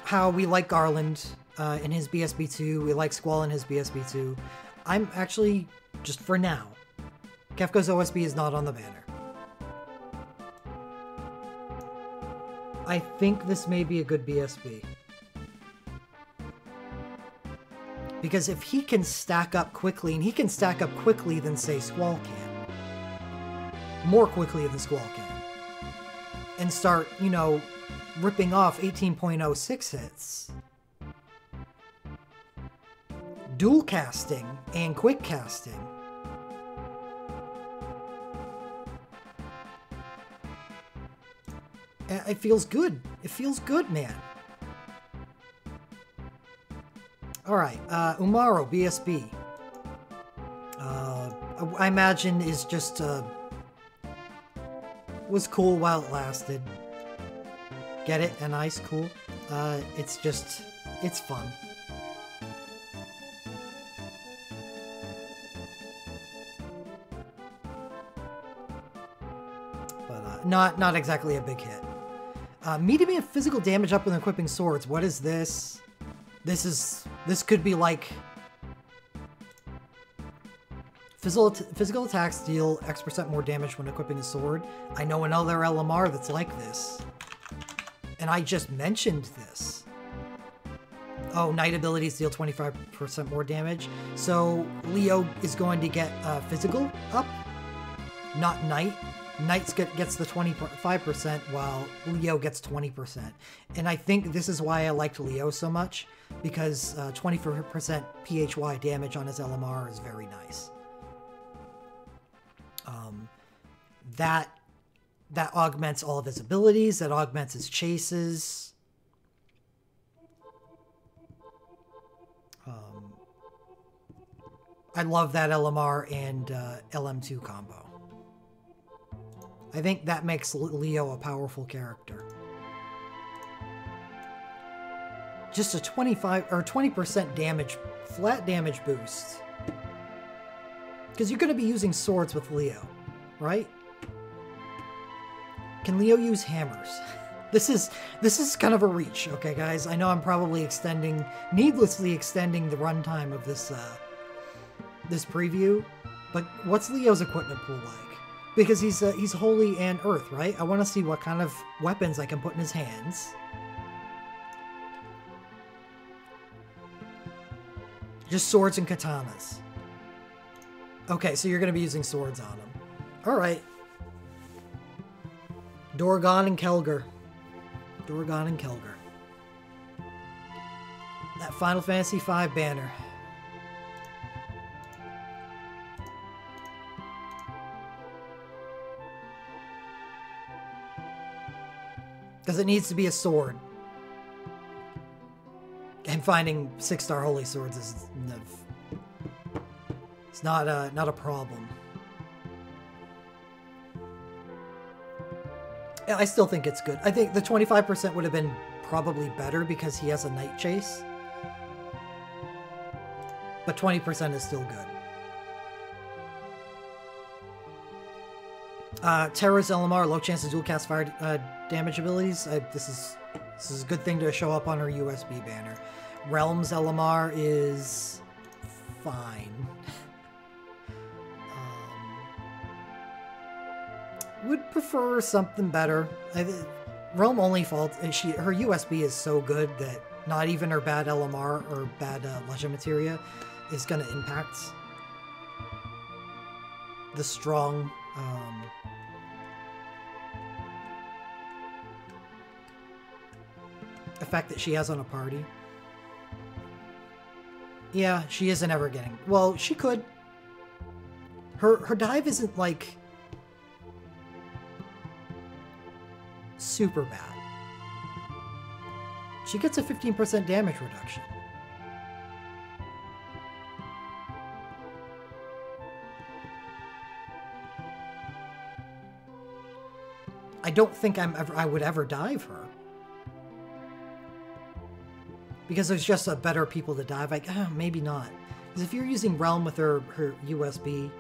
how we like Garland in his BSB2, we like Squall in his BSB2. I'm actually, just for now, Kefka's OSB is not on the banner. I think this may be a good BSB. Because if he can stack up quickly, and he can stack up quickly than, say, Squall can. More quickly than Squall can. And start, you know, ripping off 18.06 hits. Dual casting and quick casting. It feels good. It feels good, man. Alright, Umaro, BSB. I imagine is just, was cool while it lasted. Get it? And ice cool. It's just, it's fun. But, not exactly a big hit. Medium and physical damage up with equipping swords. What is this? This could be like physical attacks deal X% more damage when equipping a sword. I know another LMR that's like this. And I just mentioned this. Oh, Knight abilities deal 25% more damage. So Leo is going to get physical up, not Knight. Knight gets the 25% while Leo gets 20%. And I think this is why I liked Leo so much, because 20% PHY damage on his LMR is very nice. That augments all of his abilities, that augments his chases. I love that LMR and LM2 combo. I think that makes Leo a powerful character. Just a 25 or 20% damage, flat damage boost. Because you're going to be using swords with Leo, right? Can Leo use hammers? This is kind of a reach, okay, guys? I know I'm probably needlessly extending the runtime of this this preview, but what's Leo's equipment pool like? Because he's holy and earth, right? I want to see what kind of weapons I can put in his hands. Just swords and katanas. Okay, so you're going to be using swords on him. Alright. Dorgon and Kelger. Dorgon and Kelger. That Final Fantasy V banner. Because it needs to be a sword. And finding 6-star holy swords is... It's not a problem. Yeah, I still think it's good. I think the 25% would have been probably better because he has a Night Chase. But 20% is still good. Terra's LMR, low chance to dual cast fire damage abilities. This is a good thing to show up on her USB banner. Realms LMR is fine. Would prefer something better. Realm only fault her USB is so good that not even her bad LMR or bad legend materia is going to impact the strong effect that she has on a party. Yeah, she isn't ever getting... Well, she could. Her dive isn't, like, super bad. She gets a 15% damage reduction. I don't think I would ever dive her. Because there's just a better people to dive. Like, maybe not. Because if you're using Realm with her USB,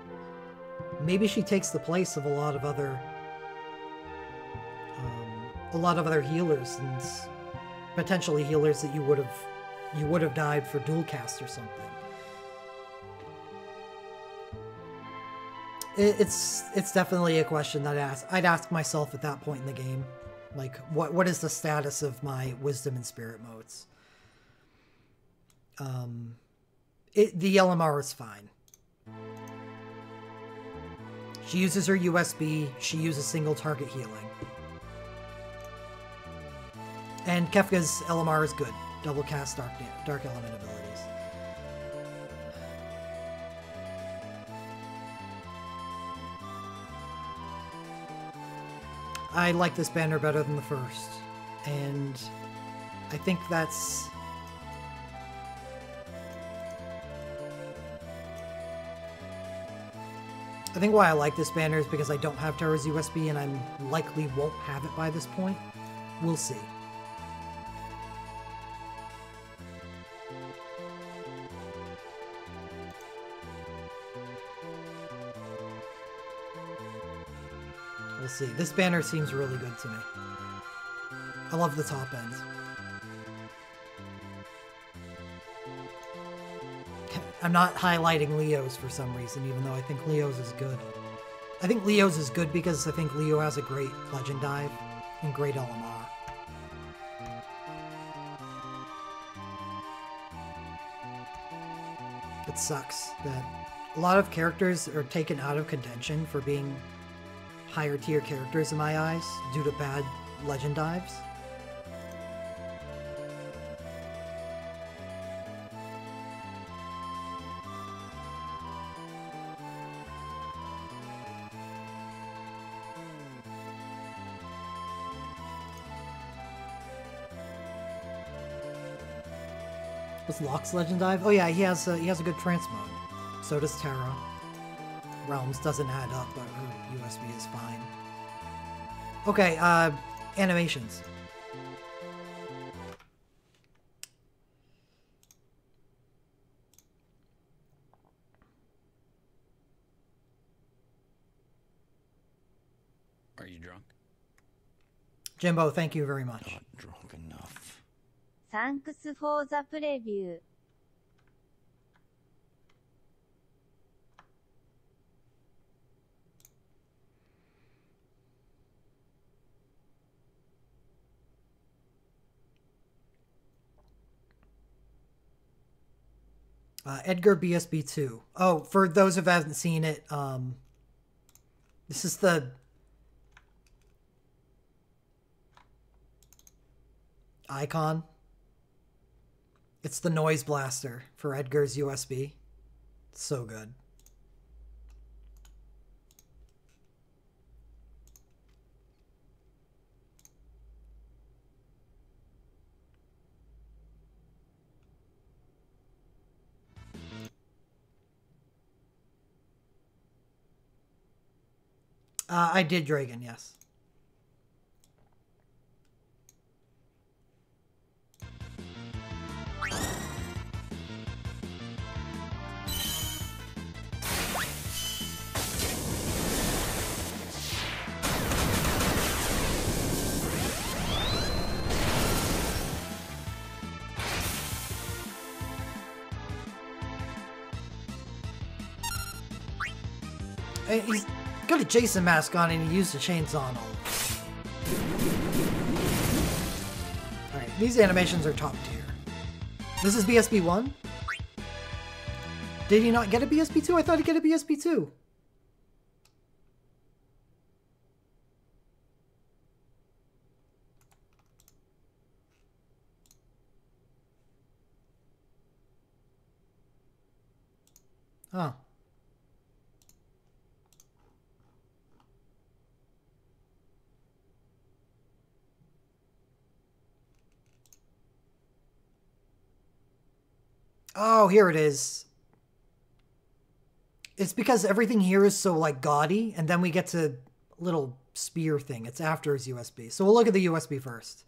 maybe she takes the place of a lot of other healers and potentially healers that you would have dived for dual cast or something. It's definitely a question that I'd ask myself at that point in the game. Like, what is the status of my wisdom and spirit modes? The LMR is fine. She uses her USB. She uses single target healing. And Kefka's LMR is good. Double cast dark element abilities. I like this banner better than the first. And I think that's... I think why I like this banner is because I don't have Terra's USB and I likely won't have it by this point. We'll see. We'll see. This banner seems really good to me. I love the top end. I'm not highlighting Leo's for some reason, even though I think Leo's is good. I think Leo's is good because I think Leo has a great legend dive and great LMR. It sucks that a lot of characters are taken out of contention for being higher tier characters in my eyes due to bad legend dives. What's Locke's legend dive? Oh yeah, he has a good trance mode. So does Terra. Realms doesn't add up, but her USB is fine. Okay, animations. Are you drunk? Jimbo, thank you very much. Not drunk enough. Thanks for the preview. Edgar BSB2. Oh, for those who haven't seen it, this is the icon. It's the noise blaster for Edgar's USB. It's so good. I did Dragon, yes. He's got a Jason mask on and he used a chainsaw on all of them. Alright, these animations are top tier. This is BSB1? Did he not get a BSB2? I thought he'd get a BSB2. Oh. Oh, here it is. It's because everything here is so, like, gaudy, and then we get to little spear thing. It's after his USB. So we'll look at the USB first.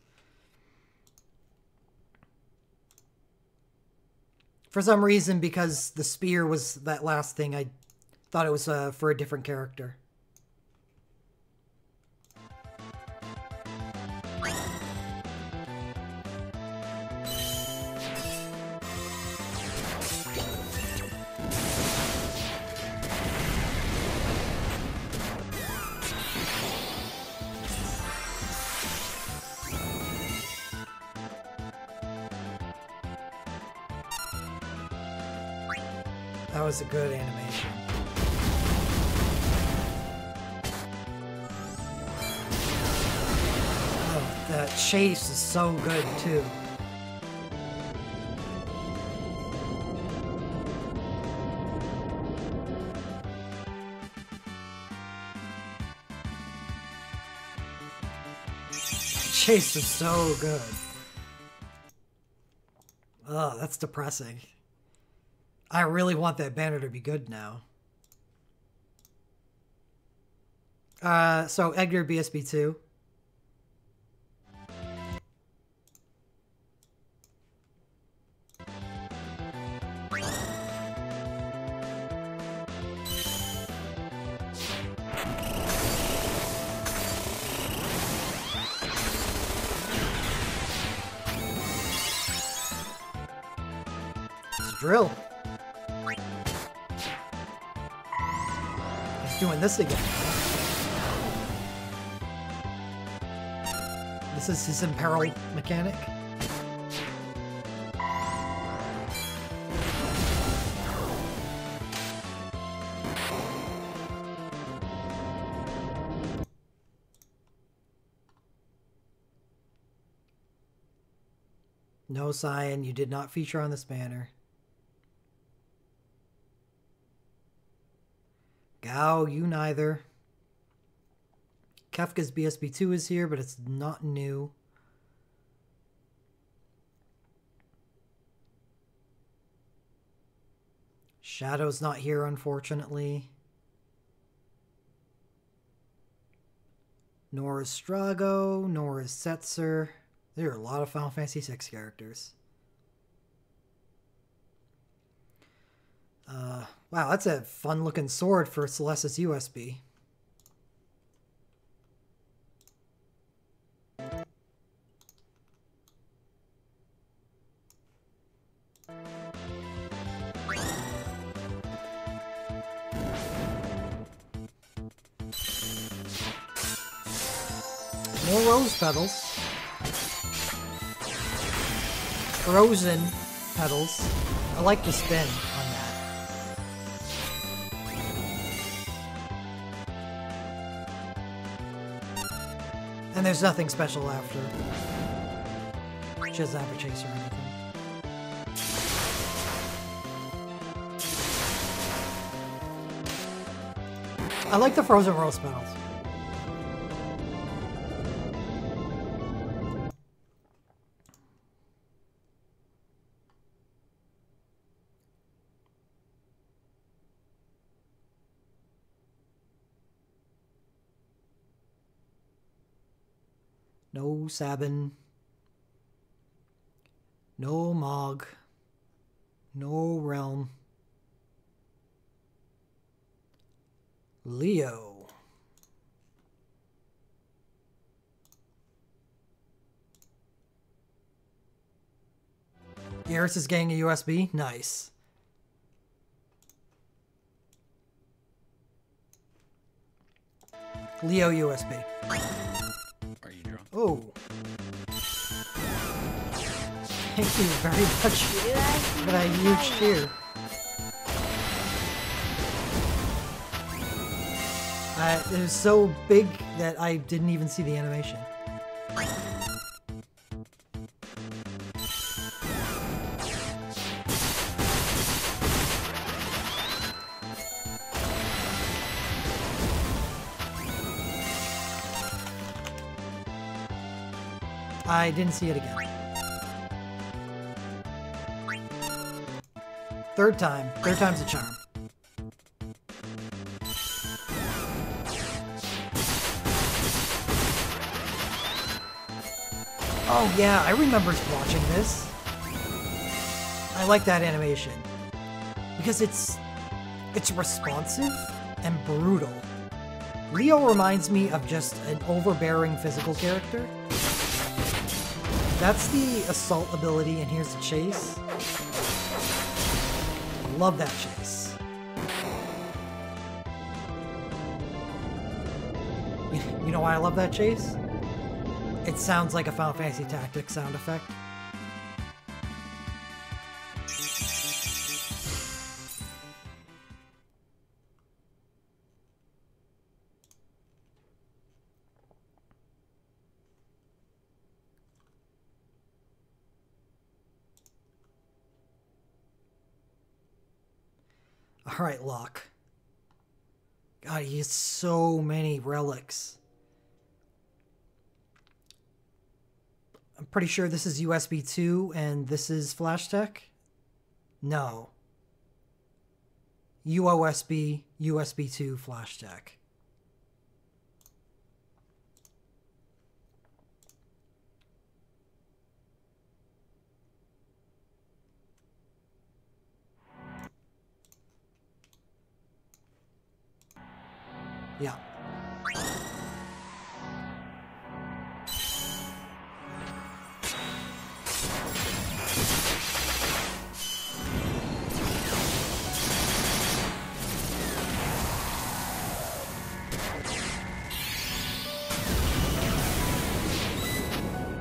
For some reason, because the spear was that last thing, I thought it was for a different character. That was a good animation. Oh, that chase is so good too. Chase is so good. Oh, that's depressing. I really want that banner to be good now. So Edgar BSB2. It's drill. Doing this again. This is his imperil mechanic. No, Cyan, you did not feature on this banner. Gao, you neither. Kefka's BSB2 is here, but it's not new. Shadow's not here, unfortunately. Nor is Strago, nor is Setzer. There are a lot of Final Fantasy VI characters. Wow, that's a fun-looking sword for Celeste's USB. More rose petals. Frozen petals. I like the spin on that. And there's nothing special after. She doesn't have a chase or anything. I like the frozen roast medals. No Sabin. No Mog. No Realm. Leo. Garrus is getting a USB? Nice. Leo USB. Are you drunk? Oh. Thank you very much for that huge cheer. It was so big that I didn't even see the animation. I didn't see it again. Third time. Third time's a charm. Oh yeah, I remember watching this. I like that animation. Because it's responsive and brutal. Leo reminds me of just an overbearing physical character. That's the assault ability, and here's the chase. Love that chase. You know why I love that chase? It sounds like a Final Fantasy Tactics sound effect. Alright, Locke. God, he has so many relics. I'm pretty sure this is USB 2 and this is Flash Tech? No. UOSB, USB 2, Flash Tech. Yeah.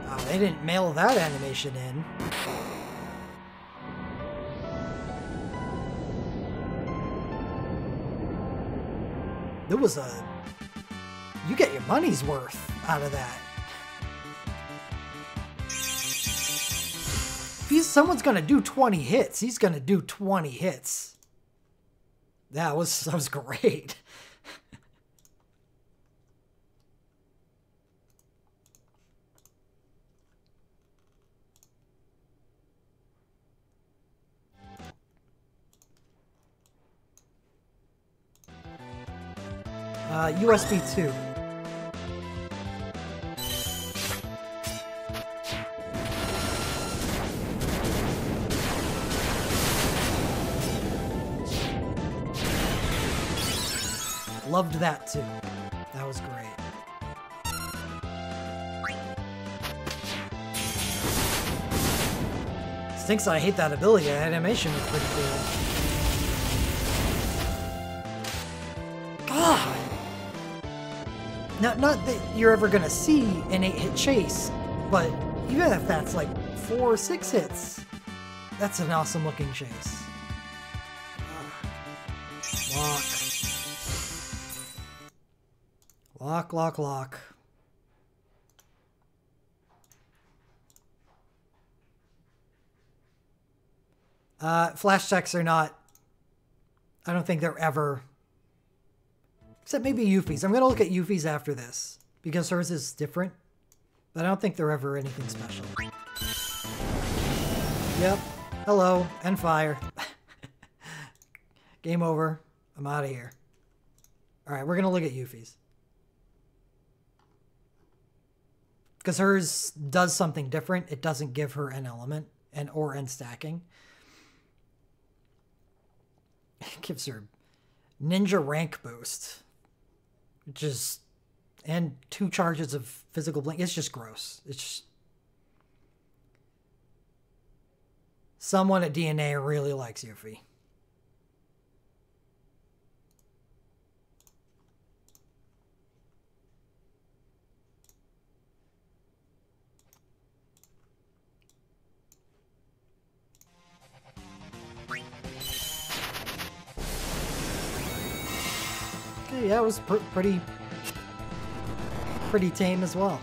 Oh, they didn't mail that animation in. There was a... You get your money's worth out of that. If someone's gonna do 20 hits, he's gonna do 20 hits. That was great. USB 2. Loved that too. That was great. Stinks I hate that ability. That animation was pretty cool. God! Not that you're ever gonna see an 8-hit chase, but even if that's like 4 or 6 hits, That's an awesome looking chase. Lock. Lock, lock, lock. Flash checks are not... I don't think they're ever... Except maybe Yuffie's. I'm going to look at Yuffie's after this. Because hers is different. But I don't think they're ever anything special. Yep. Hello. And fire. Game over. I'm out of here. Alright, we're going to look at Yuffie's. Because hers does something different. It doesn't give her an element or end stacking. It gives her ninja rank boost. Which is... And 2 charges of physical blink. It's just gross. It's just... Someone at DNA really likes Yuffie. Okay, yeah, it was pretty tame as well.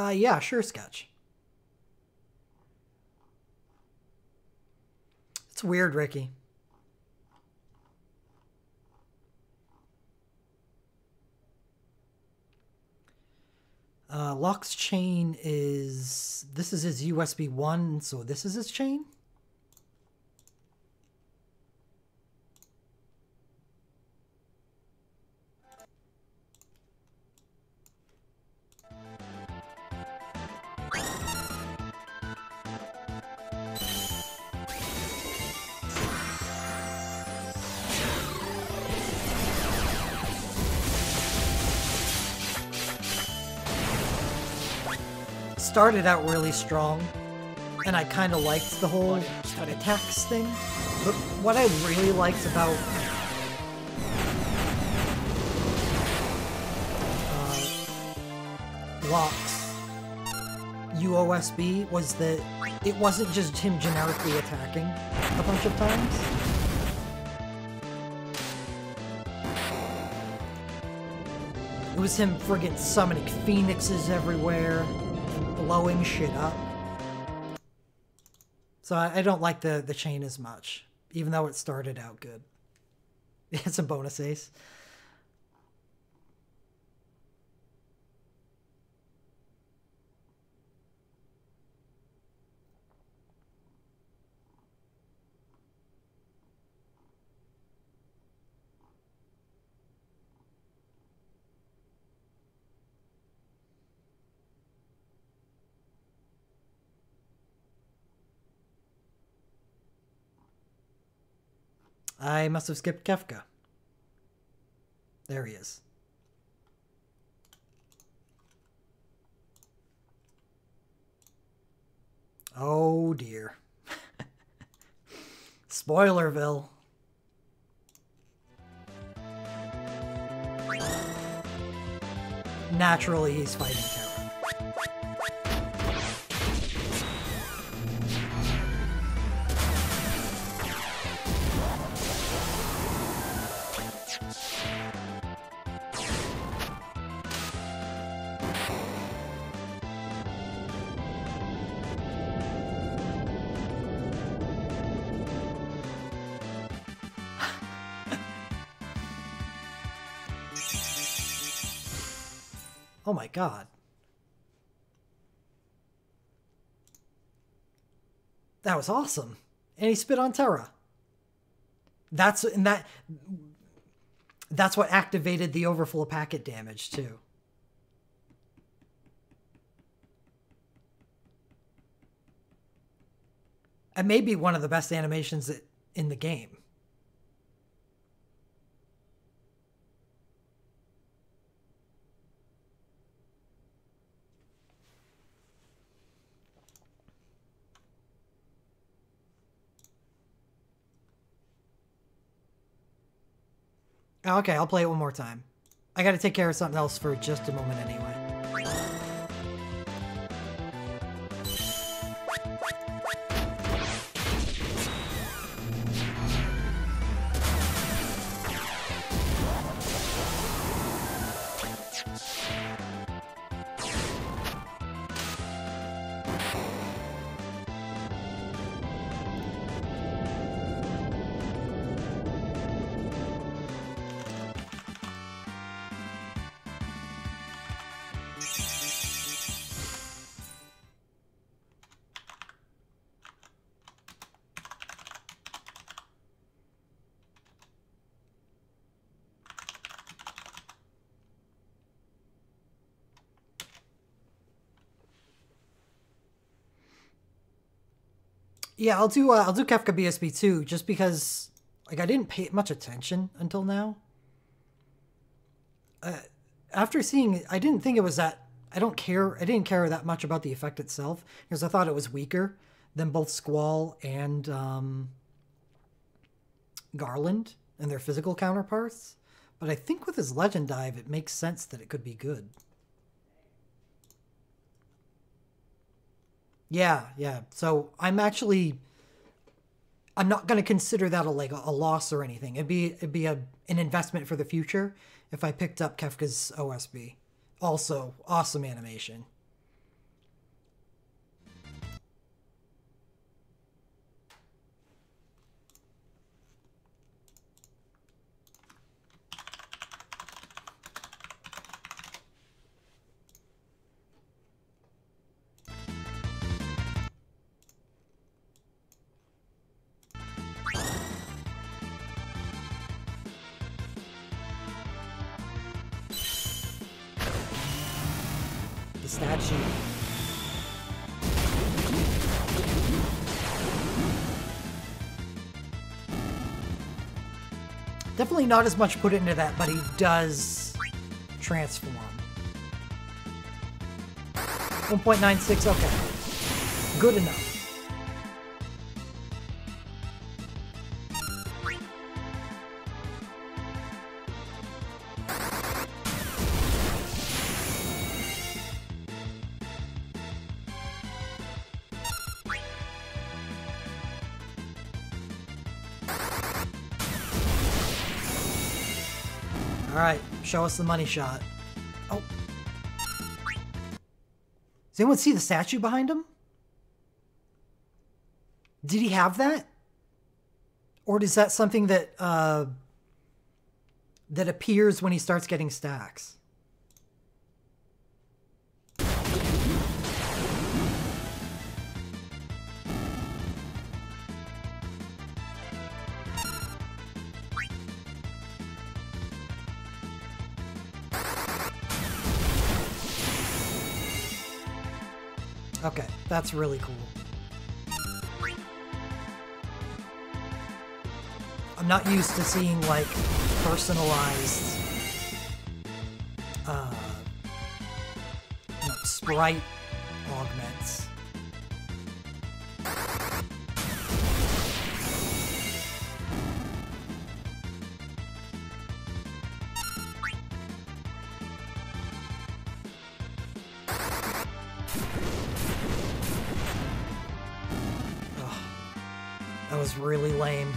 Yeah, sure, Sketch. It's weird, Ricky. Locke's chain is... This is his USB 1, so this is his chain? Started out really strong, and I kind of liked the whole attacks thing. But what I really liked about Locke's UOSB was that it wasn't just him generically attacking a bunch of times. It was him friggin' summoning phoenixes everywhere. Blowing shit up. So I don't like the chain as much, even though it started out good. It's a bonus ace. I must have skipped Kefka. There he is. Oh dear. Spoilerville. Naturally, he's fighting Terra. Oh my god. That was awesome. And he spit on Terra. That's what activated the overflow packet damage too. And maybe one of the best animations in the game. Oh, okay, I'll play it one more time. I gotta take care of something else for just a moment anyway. Yeah, I'll do Kefka BSB 2 just because like I didn't pay much attention until now. After seeing it, I didn't think it was that I didn't care that much about the effect itself because I thought it was weaker than both Squall and Garland and their physical counterparts. But I think with his Legend Dive, it makes sense that it could be good. Yeah. So I'm not going to consider that a loss or anything. It'd be an investment for the future if I picked up Kefka's OSB. Also, awesome animation. Statue. Definitely not as much put into that, but he does transform. 1.96, okay. Good enough. Alright, show us the money shot. Oh. Does anyone see the statue behind him? Did he have that? Or is that something that that appears when he starts getting stacks? Okay, that's really cool. I'm not used to seeing, like, personalized, sprite augments. That was really lame.